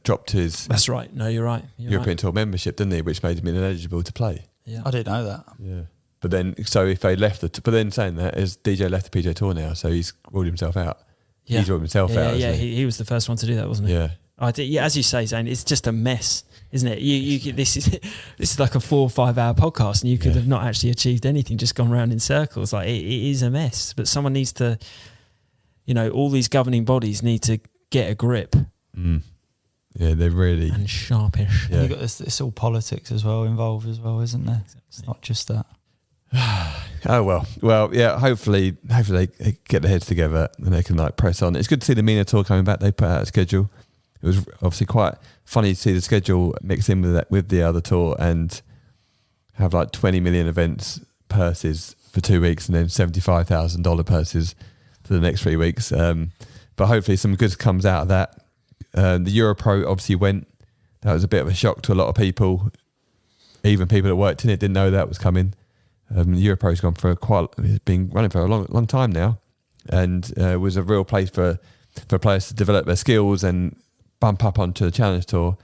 Speaker 1: dropped his...
Speaker 2: That's right. No, you're right.
Speaker 1: European Tour membership, didn't he? Which made him ineligible to play.
Speaker 2: Yeah.
Speaker 3: I didn't know that.
Speaker 1: Yeah. But then, so if they left but then saying that, is DJ left the PGA Tour now, so he's ruled himself out.
Speaker 2: Yeah.
Speaker 1: He's ruled himself out.
Speaker 2: Yeah, he was the first one to do that, wasn't he?
Speaker 1: Yeah.
Speaker 2: As you say, Zane, it's just a mess, isn't it? This is like a 4 or 5 hour podcast, and you could have not actually achieved anything, just gone round in circles. Like it is a mess. But someone needs to, all these governing bodies need to get a grip.
Speaker 1: Mm. Yeah, they're really
Speaker 2: and sharpish.
Speaker 3: Yeah. You've got it's all politics as well involved as well, isn't there? Exactly. It's not just that.
Speaker 1: Oh well, yeah. Hopefully they get their heads together and they can press on. It's good to see the MENA Tour coming back. They put out a schedule. It was obviously quite funny to see the schedule mix in with the other tour and have 20 million events purses for 2 weeks and then $75,000 purses for the next 3 weeks. But hopefully some good comes out of that. The Europro obviously went. That was a bit of a shock to a lot of people. Even people that worked in it didn't know that was coming. The Europro's gone for it's been running for a long time now, and was a real place for players to develop their skills and bump up onto the Challenge Tour,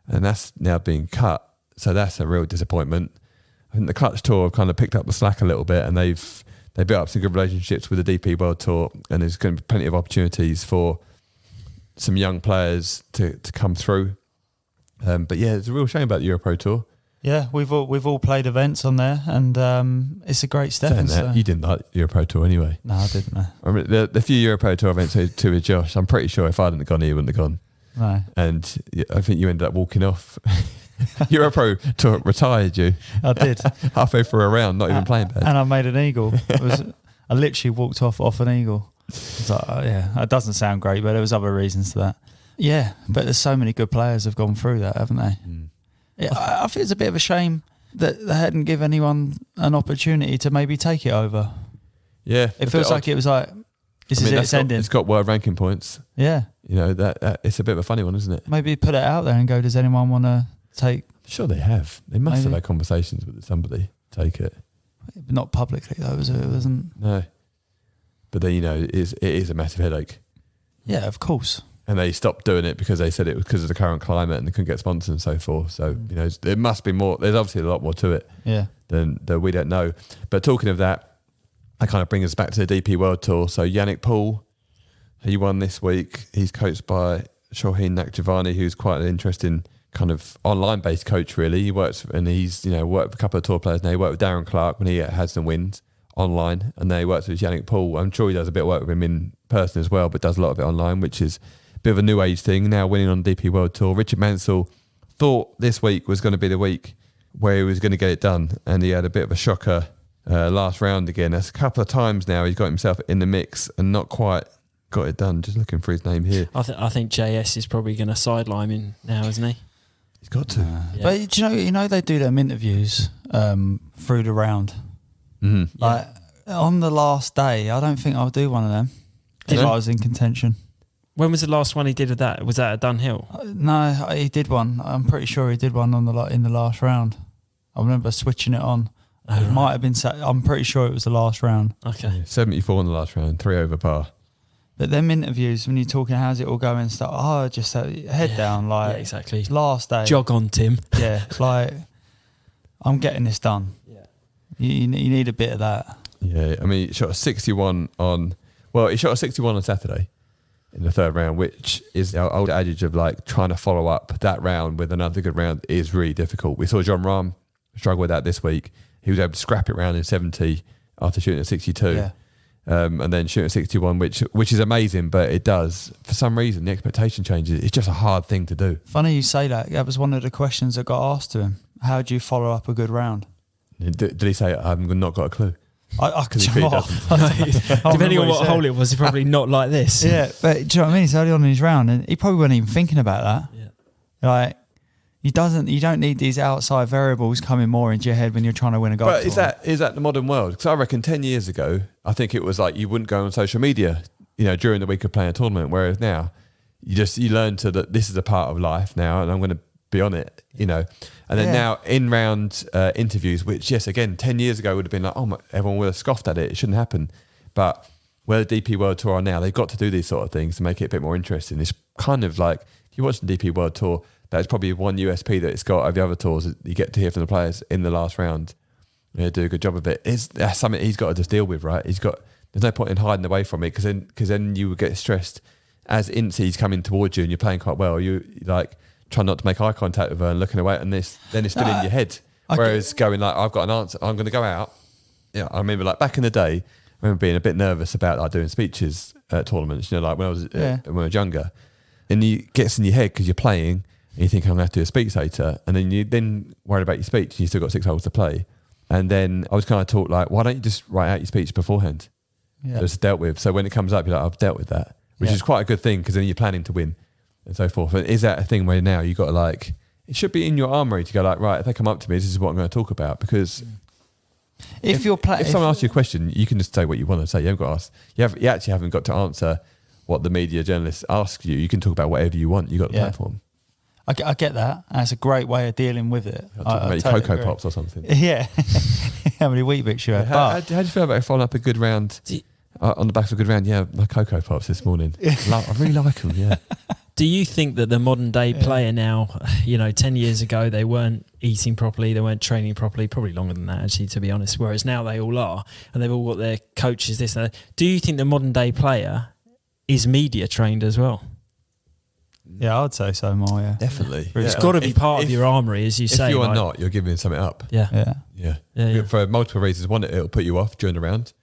Speaker 1: and that's now being cut. So that's a real disappointment. I think the Clutch Tour have kind of picked up the slack a little bit, and they built up some good relationships with the DP World Tour, and there's going to be plenty of opportunities for some young players to come through. But yeah, it's a real shame about the Europro Tour.
Speaker 3: Yeah, we've all played events on there, and it's a great step.
Speaker 1: You didn't like the Europro Tour anyway.
Speaker 3: No, I didn't. No.
Speaker 1: I mean, the few Europro Tour events to with Josh, I'm pretty sure if I hadn't gone, he wouldn't have gone.
Speaker 3: No.
Speaker 1: And I think you ended up walking off. Europro Tour retired you.
Speaker 3: I did.
Speaker 1: Halfway through a round, not even playing bad.
Speaker 3: And I made an eagle. I literally walked off an eagle. It's it doesn't sound great, but there was other reasons to that. Yeah, but there's so many good players have gone through that, haven't they?
Speaker 1: Mm.
Speaker 3: I think it's a bit of a shame that they hadn't given anyone an opportunity to maybe take it over.
Speaker 1: Yeah.
Speaker 3: It feels like it was it's ending.
Speaker 1: It's got world ranking points.
Speaker 3: Yeah.
Speaker 1: That it's a bit of a funny one, isn't it?
Speaker 3: Maybe put it out there and go, does anyone want to take...
Speaker 1: Sure they have. They must have had conversations with somebody. Take it.
Speaker 3: Not publicly though, it wasn't...
Speaker 1: No. But then, it is a massive headache.
Speaker 3: Yeah, of course.
Speaker 1: And they stopped doing it because they said it was because of the current climate and they couldn't get sponsors and so forth. So, there must be more. There's obviously a lot more to it than we don't know. But talking of that kind of brings us back to the DP World Tour. So Yannick Paul, he won this week. He's coached by Shohin Nakjavani, who's quite an interesting kind of online-based coach, really. He works, and he's, worked with a couple of tour players now. He worked with Darren Clark when he had some wins online, and then he works with Yannick Paul. I'm sure he does a bit of work with him in person as well, but does a lot of it online, which is a bit of a new age thing, now winning on the DP World Tour. Richard Mansell thought this week was going to be the week where he was going to get it done, and he had a bit of a shocker last round again. That's a couple of times now he's got himself in the mix and not quite got it done. Just looking for his name here.
Speaker 2: I think JS is probably going to sideline him now, isn't he?
Speaker 1: He's got to.
Speaker 3: Yeah. But do you know they do them interviews through the round.
Speaker 1: Mm-hmm.
Speaker 3: Like on the last day, I don't think I'll do one of them if I was in contention.
Speaker 2: When was the last one he did of that? Was that at Dunhill?
Speaker 3: No, he did one. I'm pretty sure he did one in the last round. I remember switching it on. It might have been. I'm pretty sure it was the last round.
Speaker 2: Okay,
Speaker 1: 74 in the last round, 3 over par.
Speaker 3: But them interviews, when you're talking, how's it all going and stuff? Just head down, like
Speaker 2: exactly.
Speaker 3: Last day,
Speaker 2: jog on, Tim.
Speaker 3: Yeah, like I'm getting this done. Yeah, you need a bit of that.
Speaker 1: Yeah, I mean, he shot a 61 on. Well, he shot a 61 on Saturday in the third round, which is our old adage of like trying to follow up that round with another good round is really difficult. We saw John Rahm struggle with that this week. He was able to scrap it round in 70 after shooting at 62.
Speaker 3: Yeah.
Speaker 1: And then shooting at 61, which is amazing, but it does, for some reason, the expectation changes. It's just a hard thing to do.
Speaker 3: Funny you say that. That was one of the questions that got asked to him. How do you follow up a good round?
Speaker 1: Did he say, I've not got a clue?
Speaker 3: Because
Speaker 1: he doesn't.
Speaker 2: Depending on what hole it was, he probably not like this.
Speaker 3: Yeah, but do you know what I mean? It's early on in his round, and he probably wasn't even thinking about that.
Speaker 2: Yeah.
Speaker 3: Like, you don't need these outside variables coming more into your head when you're trying to win a golf
Speaker 1: But
Speaker 3: tournament.
Speaker 1: is that the modern world? Because I reckon 10 years ago, I think it was like you wouldn't go on social media, during the week of playing a tournament. Whereas now, you learn that this is a part of life now, and I'm going to be on it, And then now in round interviews, which yes, again, 10 years ago would have been like, everyone would have scoffed at it. It shouldn't happen. But where the DP World Tour are now, they've got to do these sort of things to make it a bit more interesting. It's kind of like if you watch the DP World Tour. That's probably one USP that it's got over the other tours. You get to hear from the players in the last round. They do a good job of it. That's something he's got to just deal with, right? There's no point in hiding away from it because then you would get stressed as Incy's coming towards you and you're playing quite well. You like try not to make eye contact with her and looking away, and then it's still in your head. Whereas going like, I've got an answer, I'm going to go out. Yeah, I remember like back in the day, I remember being a bit nervous about like doing speeches at tournaments. Like when I was younger, and it gets in your head because you're playing. And you think I'm going to have to do a speech later, and then you worry about your speech and you still got 6 holes to play. And then I was kind of taught like, why don't you just write out your speech beforehand? Yeah. It's dealt with. So when it comes up, you're like, I've dealt with that, which is quite a good thing because then you're planning to win and so forth. And is that a thing where now you got to like, it should be in your armory to go like, right, if they come up to me, this is what I'm going to talk about. Because if someone asks you a question, you can just say what you want to say. You haven't got to ask. You actually haven't got to answer what the media journalists ask you. You can talk about whatever you want. You got the platform.
Speaker 3: I get that. And it's a great way of dealing with it.
Speaker 1: About your
Speaker 3: totally
Speaker 1: Cocoa
Speaker 3: agree.
Speaker 1: Pops or something.
Speaker 3: Yeah. How many Weet-Bix you had?
Speaker 1: How do you feel about following up a good round on the back of a good round? Yeah, my Cocoa Pops this morning. I really like them, yeah.
Speaker 2: Do you think that the modern day player now, 10 years ago, they weren't eating properly, they weren't training properly, probably longer than that, actually, to be honest, whereas now they all are, and they've all got their coaches, this and that. Do you think the modern day player is media trained as well?
Speaker 3: Yeah, I'd say so more, yeah.
Speaker 1: Definitely.
Speaker 2: It's got to be part of your armory, as you say.
Speaker 1: If you are not, you're giving something up.
Speaker 2: Yeah.
Speaker 1: For multiple reasons. One, it'll put you off during the round.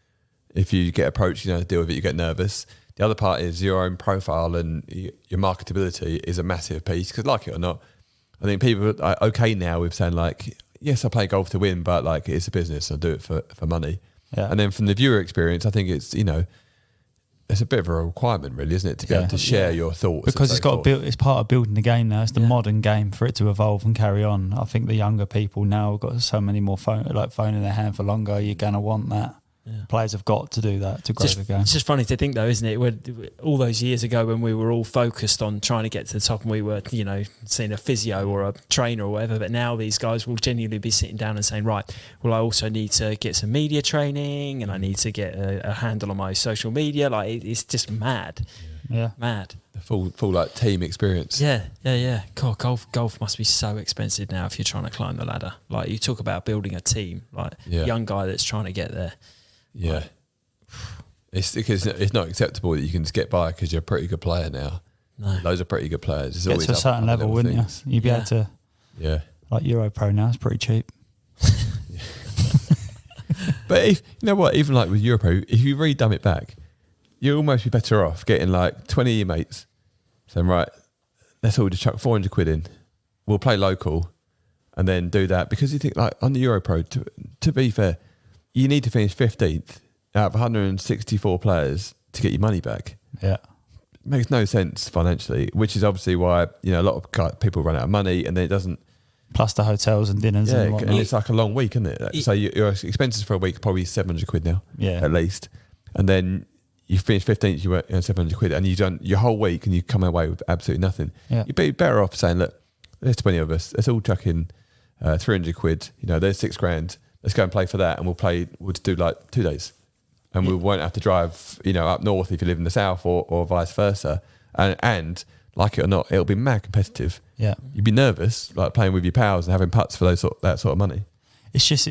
Speaker 1: If you get approached, deal with it, you get nervous. The other part is your own profile and your marketability is a massive piece, because like it or not, I think people are okay now with saying like, yes, I play golf to win, but like it's a business, I do it for money. Yeah. And then from the viewer experience, I think it's, it's a bit of a requirement, really, isn't it, to be able to share your thoughts?
Speaker 3: Because it's got it's part of building the game now. It's the modern game for it to evolve and carry on. I think the younger people now have got so many more phone in their hand for longer. You're gonna want that. Players have got to do that to grow the game.
Speaker 2: It's just funny to think, though, isn't it? When, all those years ago when we were all focused on trying to get to the top and we were, seeing a physio or a trainer or whatever, but now these guys will genuinely be sitting down and saying, right, well, I also need to get some media training and I need to get a handle on my social media. Like, it's just mad.
Speaker 3: Yeah.
Speaker 2: Mad.
Speaker 1: The full like team experience.
Speaker 2: Yeah. God, golf must be so expensive now if you're trying to climb the ladder. Like, you talk about building a team, like young guy that's trying to get there.
Speaker 1: Yeah. It's because it's not acceptable that you can just get by because you're a pretty good player now.
Speaker 2: No.
Speaker 1: Those are pretty good players. It's
Speaker 3: Get to a certain level, wouldn't you? You'd be able to.
Speaker 1: Yeah.
Speaker 3: Like Euro Pro now, it's pretty cheap.
Speaker 1: But if, you know what, even like with Euro Pro, if you really dumb it back, you'll almost be better off getting like 20 of your mates saying, right, let's all just chuck 400 quid in. We'll play local and then do that. Because you think, like, on the Euro Pro, to be fair, you need to finish 15th out of 164 players to get your money back.
Speaker 3: Yeah.
Speaker 1: It makes no sense financially, which is obviously why, a lot of people run out of money and then it doesn't.
Speaker 3: Plus the hotels and dinners and whatnot.
Speaker 1: And it's like a long week, isn't it? So your expenses for a week are probably 700 quid now, at least. And then you finish 15th, you work 700 quid and you've done your whole week and you come away with absolutely nothing.
Speaker 3: Yeah.
Speaker 1: You'd be better off saying, look, there's 20 of us, let's all chuck in 300 quid, there's 6 grand. Let's go and play for that, and we'll just do like 2 days, and we won't have to drive, up north if you live in the south, or vice versa. And like it or not, it'll be mad competitive.
Speaker 3: Yeah,
Speaker 1: you'd be nervous like playing with your pals and having putts for that sort of money.
Speaker 3: It's just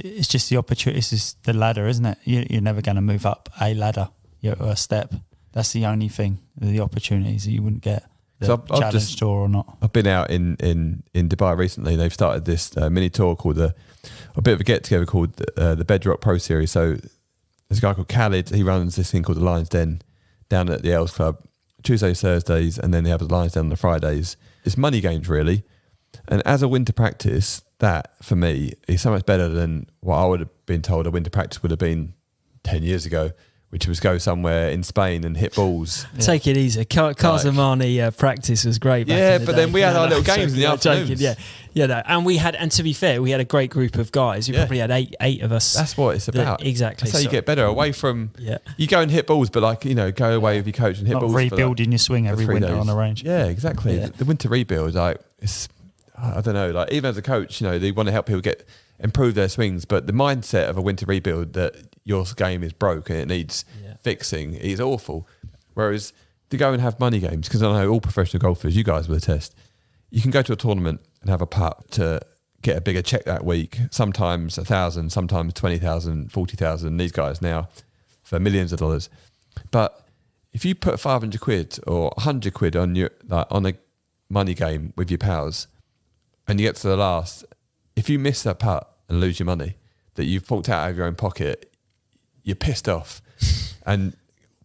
Speaker 3: the opportunity. It's just the ladder, isn't it? You're never going to move up a ladder. You're a step. That's the only thing. The opportunities that you wouldn't get. The Challenge Tour or not.
Speaker 1: I've been out in Dubai recently. They've started this mini tour called a bit of a get-together called the Bedrock Pro Series. So there's a guy called Khalid. He runs this thing called the Lions Den down at the Els Club, Tuesdays, Thursdays, and then they have the Lions Den on the Fridays. It's money games, really. And as a winter practice, that, for me, is so much better than what I would have been told a winter practice would have been 10 years ago, which was go somewhere in Spain and hit balls.
Speaker 2: Yeah. Take it easy. Casamani practice was great back in the
Speaker 1: but
Speaker 2: day.
Speaker 1: then we had our little games in the afternoons.
Speaker 2: And to be fair, we had a great group of guys. We probably had eight of us.
Speaker 1: That's what it's about.
Speaker 2: Exactly.
Speaker 1: That's how you get better away from. Yeah. You go and hit balls, but go away with your coach and hit balls.
Speaker 3: Rebuilding your swing every winter on the range.
Speaker 1: Yeah, exactly. Yeah. The winter rebuild, it's, I don't know. Even as a coach, they want to help people improve their swings, but the mindset of a winter rebuild that your game is broke and it needs fixing is awful. Whereas to go and have money games, because I know all professional golfers, you guys will attest, you can go to a tournament and have a putt to get a bigger check that week, sometimes 1,000, sometimes 20,000, 40,000, these guys now for millions of dollars. But if you put 500 quid or 100 quid on on a money game with your pals and you get to the last, if you miss that putt and lose your money that you've forked out of your own pocket, you're pissed off. And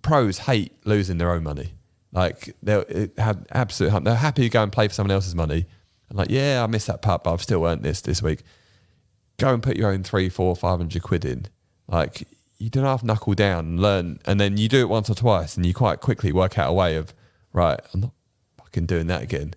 Speaker 1: pros hate losing their own money. They're happy to go and play for someone else's money. And I missed that putt, but I've still earned this week. Go and put your own 300, 400, 500 quid in. You don't have to knuckle down and learn. And then you do it once or twice and you quite quickly work out a way of, right, I'm not fucking doing that again.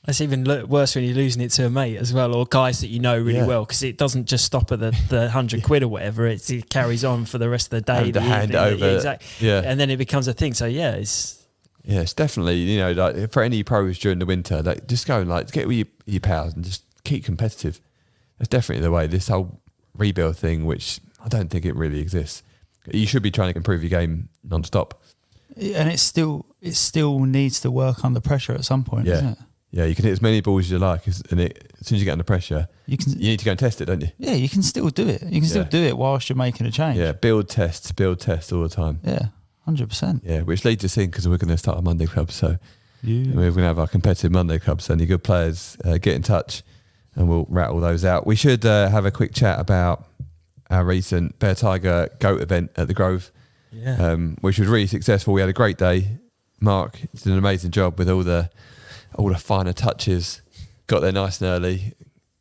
Speaker 2: That's even worse when you're losing it to a mate as well, or guys that you know really well, because it doesn't just stop at the 100 quid or whatever. It carries on for the rest of the day.
Speaker 1: The hand over.
Speaker 2: Exactly. Yeah. And then it becomes a thing. So it's
Speaker 1: definitely, for any pros during the winter, just go and get with your pals and just keep competitive. That's definitely the way. This whole rebuild thing, which I don't think it really exists. You should be trying to improve your game non-stop.
Speaker 3: And it still needs to work under pressure at some point, doesn't it?
Speaker 1: Yeah, you can hit as many balls as you like, and as soon as you get under pressure, you need to go and test it, don't you?
Speaker 3: Yeah, you can still do it. You can still do it whilst you're making a change.
Speaker 1: Yeah, build, test all the time.
Speaker 3: Yeah, 100%.
Speaker 1: Yeah, which leads us in, because we're going to start a Monday club, so we're going to have our competitive Monday club, so any good players, get in touch, and we'll rattle those out. We should have a quick chat about our recent Bear Tiger Goat event at the Grove, which was really successful. We had a great day. Mark did an amazing job with all the finer touches. Got there nice and early.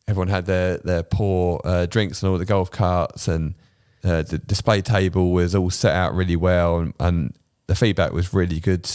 Speaker 1: Everyone had their pour drinks and all the golf carts, and the display table was all set out really well, and the feedback was really good.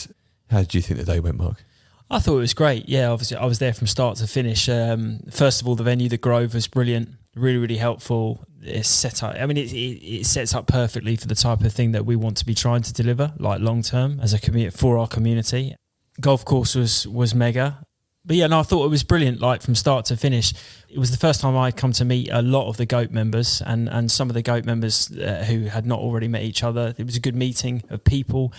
Speaker 1: How did you think the day went, Mark?
Speaker 2: I thought it was great. Yeah, obviously I was there from start to finish. First of all, the venue, the Grove, was brilliant. Really, really helpful. it's set up. I mean, it sets up perfectly for the type of thing that we want to be trying to deliver, like long term as a community for our community. Golf course was mega. But yeah, no, I thought it was brilliant, like from start to finish. It was the first time I'd come to meet a lot of the GOAT members and some of the GOAT members who had not already met each other. It was a good meeting of people.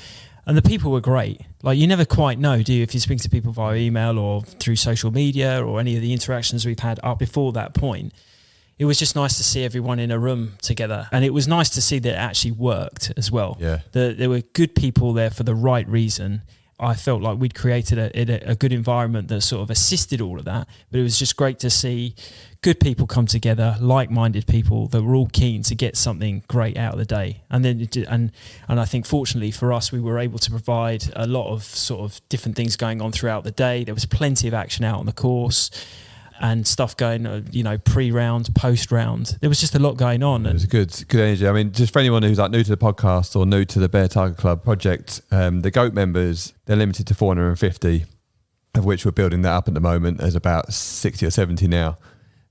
Speaker 2: And the people were great. Like, you never quite know, do you, if you speak to people via email or through social media or any of the interactions we've had up before that point. It was just nice to see everyone in a room together. And it was nice to see that it actually worked as well. Yeah. There were good people there for the right reason. I felt like we'd created a good environment that sort of assisted all of that. But it was just great to see good people come together, like-minded people that were all keen to get something great out of the day. And then, and I think fortunately for us, we were able to provide a lot of sort of different things going on throughout the day. There was plenty of action out on the course and stuff going, pre-round, post-round. There was just a lot going on.
Speaker 1: It was a good energy. I mean, just for anyone who's like new to the podcast or new to the Bear Tiger Club project, the GOAT members, they're limited to 450, of which we're building that up at the moment. There's about 60 or 70 now.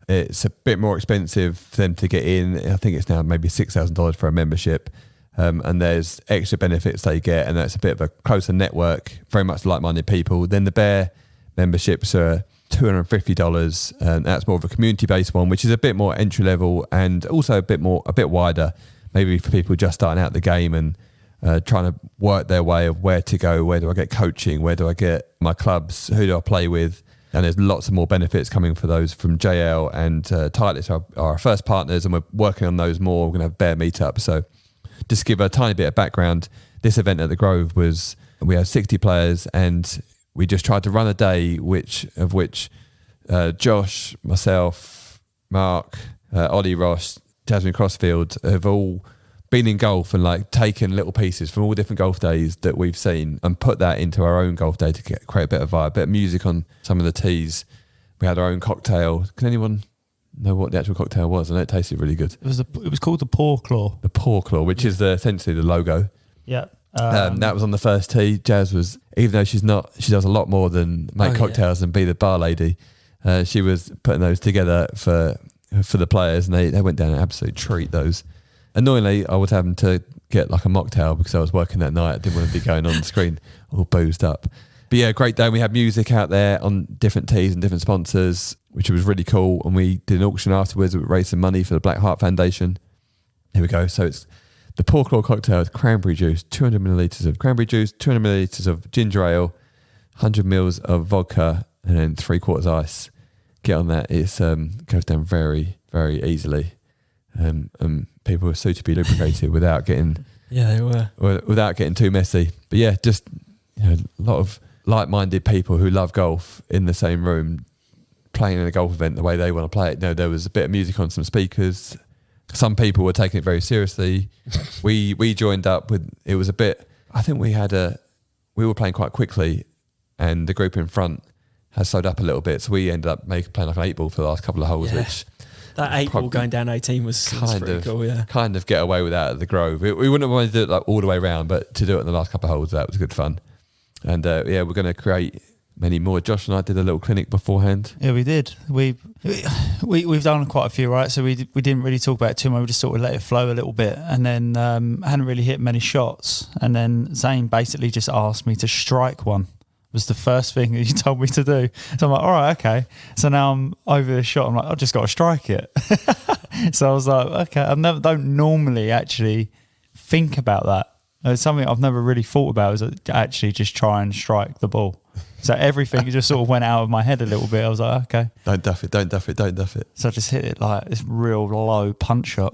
Speaker 1: It's a bit more expensive for them to get in. I think it's now maybe $6,000 for a membership. And there's extra benefits they get, and that's a bit of a closer network, very much like-minded people. Then the Bear memberships are $250, and that's more of a community-based one, which is a bit more entry-level and also a bit wider, maybe for people just starting out the game and trying to work their way of where to go, where do I get coaching, where do I get my clubs, who do I play with. And there's lots of more benefits coming for those from JL and Titleist are our first partners, and we're working on those more. We're going to have Bear meetups. So just to give a tiny bit of background, this event at the Grove we had 60 players, and we just tried to run a day which Josh, myself, Mark, Ollie Ross, Jasmine Crossfield have all been in golf and like taken little pieces from all different golf days that we've seen and put that into our own golf day to create a bit of vibe, a bit of music on some of the tees. We had our own cocktail. Can anyone know what the actual cocktail was? I know it tasted really good.
Speaker 3: It was called the Paw Claw.
Speaker 1: The Paw Claw, which is essentially the logo.
Speaker 3: Yeah.
Speaker 1: That was on the first tee. Jazz was, even though she does a lot more than make cocktails and be the bar lady. She was putting those together for the players, and they went down an absolute treat. Those, annoyingly, I was having to get like a mocktail because I was working that night. I didn't want to be going on the screen all boozed up. But yeah, great day. We had music out there on different tees and different sponsors, which was really cool. And we did an auction afterwards. We raised some money for the Black Heart Foundation. Here we go. So it's the Paw Claw cocktail with cranberry juice, 200 millilitres of cranberry juice, 200 millilitres of ginger ale, 100 mils of vodka, and then 3/4 ice. Get on that. It goes down very, very easily. People were suitably lubricated without getting
Speaker 2: they were
Speaker 1: without getting too messy. But yeah, just a lot of like-minded people who love golf in the same room playing in a golf event the way they want to play it. There was a bit of music on some speakers. Some people were taking it very seriously. We joined up with, it was a bit, I think we were playing quite quickly, and the group in front has slowed up a little bit. So we ended up playing like an 8-ball for the last couple of holes, which
Speaker 2: that 8-ball going down 18 was pretty cool. Yeah,
Speaker 1: kind of get away with that at the Grove. We wouldn't have wanted to do it like all the way around, but to do it in the last couple of holes, that was good fun. And we're going to create many more. Josh and I did a little clinic beforehand.
Speaker 3: Yeah, we did. We've done quite a few, right? So we didn't really talk about it too much. We just sort of let it flow a little bit, and then hadn't really hit many shots. And then Zane basically just asked me to strike one. Was the first thing that he told me to do. So I'm like, all right, okay. So now I'm over the shot. I'm like, I've just got to strike it. So I was like, okay. I don't normally actually think about that. It's something I've never really thought about, is actually just try and strike the ball. So everything just sort of went out of my head a little bit. I was like, okay.
Speaker 1: Don't duff it.
Speaker 3: So I just hit it like this real low punch shot.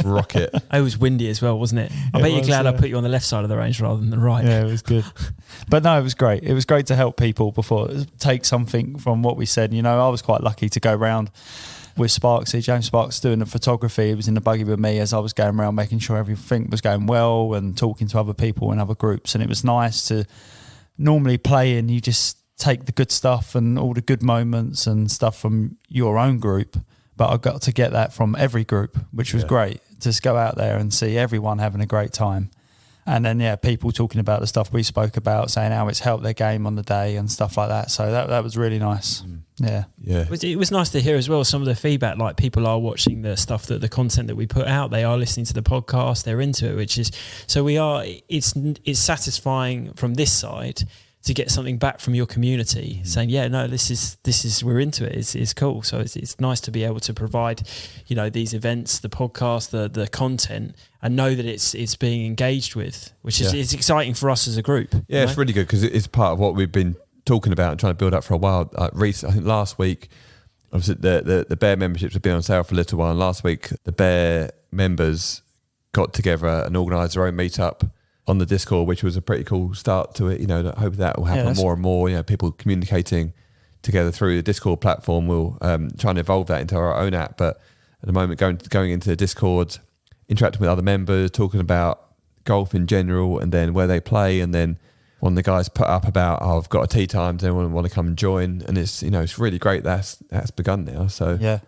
Speaker 1: Rocket.
Speaker 2: It was windy as well, wasn't it? I bet you're glad I put you on the left side of the range rather than the right.
Speaker 3: Yeah, it was good. But no, it was great. It was great to help people take something from what we said. I was quite lucky to go around with Sparksy, James Sparks, doing the photography. He was in the buggy with me as I was going around making sure everything was going well and talking to other people in other groups. And it was nice to normally play and you just take the good stuff and all the good moments and stuff from your own group. But I got to get that from every group, which was great. Just go out there and see everyone having a great time. And then, people talking about the stuff we spoke about, saying how it's helped their game on the day and stuff like that. So that was really nice. Yeah.
Speaker 2: It was nice to hear as well some of the feedback, like people are watching the stuff, that the content that we put out, they are listening to the podcast, they're into it, which is, so it's satisfying from this side to get something back from your community saying, this is we're into it. It's cool. So it's nice to be able to provide, these events, the podcast, the content, and know that it's being engaged with, which is it's exciting for us as a group.
Speaker 1: Yeah, it's really good because it's part of what we've been talking about and trying to build up for a while. I think last week, obviously the Bear memberships have been on sale for a little while. And last week, the Bear members got together and organised their own meetup on the Discord, which was a pretty cool start to it. I hope that will happen more and more. People communicating together through the Discord platform. We'll try and evolve that into our own app. But at the moment, going into the Discord, interacting with other members, talking about golf in general, and then where they play, and then one of the guys put up about, I've got a tee time, does anyone want to come and join? And it's it's really great that's begun now. So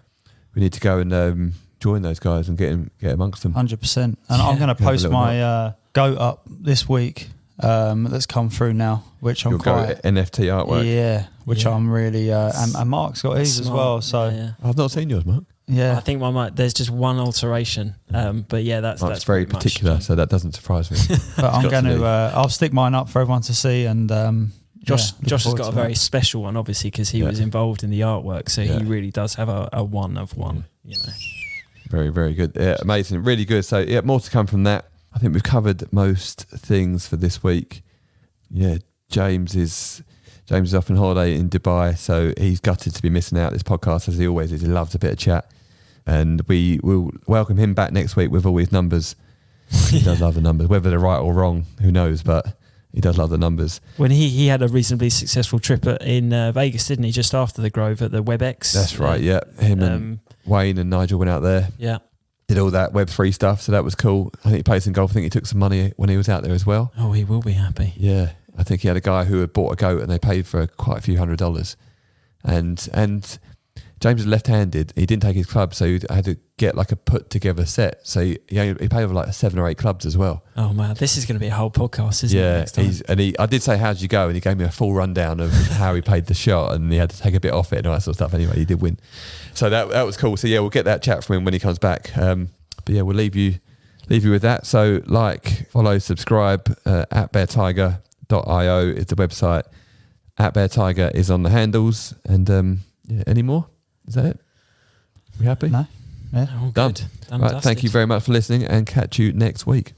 Speaker 1: we need to go and join those guys and get amongst them.
Speaker 3: 100%. And I'm going to post my goat up this week that's come through now, which I'm quite...
Speaker 1: NFT artwork.
Speaker 3: Yeah, which I'm really... and Mark's got his as well, so...
Speaker 1: I've not seen yours, Mark.
Speaker 3: Yeah,
Speaker 2: I think there's just one alteration, but that's
Speaker 1: very particular, so that doesn't surprise me.
Speaker 3: But I'm going to I'll stick mine up for everyone to see, and
Speaker 2: Josh has got a very special one, obviously, because he was involved in the artwork, so he really does have a one of one.
Speaker 1: Very, very good. Yeah, amazing, really good. So more to come from that. I think we've covered most things for this week. Yeah, James is off on holiday in Dubai, so he's gutted to be missing out this podcast, as he always is. He loves a bit of chat. And we will welcome him back next week with all his numbers. He does love the numbers. Whether they're right or wrong, who knows, but he does love the numbers.
Speaker 2: When he had a reasonably successful trip in Vegas, didn't he, just after the Grove at the WebEx?
Speaker 1: That's right, yeah. Him and Wayne and Nigel went out there.
Speaker 2: Yeah.
Speaker 1: Did all that Web3 stuff, so that was cool. I think he played some golf. I think he took some money when he was out there as well.
Speaker 2: Oh, he will be happy.
Speaker 1: Yeah. I think he had a guy who had bought a goat and they paid for quite a few $100s. And James is left-handed. He didn't take his club, so he had to get like a put-together set. So he paid over like 7 or 8 clubs as well.
Speaker 2: Oh man, this is going to be a whole podcast, isn't it?
Speaker 1: Yeah, I did say, how did you go? And he gave me a full rundown of how he played the shot, and he had to take a bit off it and all that sort of stuff. Anyway, he did win. So that was cool. So we'll get that chat from him when he comes back. But we'll leave you with that. So follow, subscribe. At beartiger.io is the website. At beartiger is on the handles. And any more? Is that it? We happy?
Speaker 3: No. Yeah.
Speaker 2: All
Speaker 1: Done.
Speaker 2: Good. Done.
Speaker 1: Right, thank you very much for listening, and catch you next week.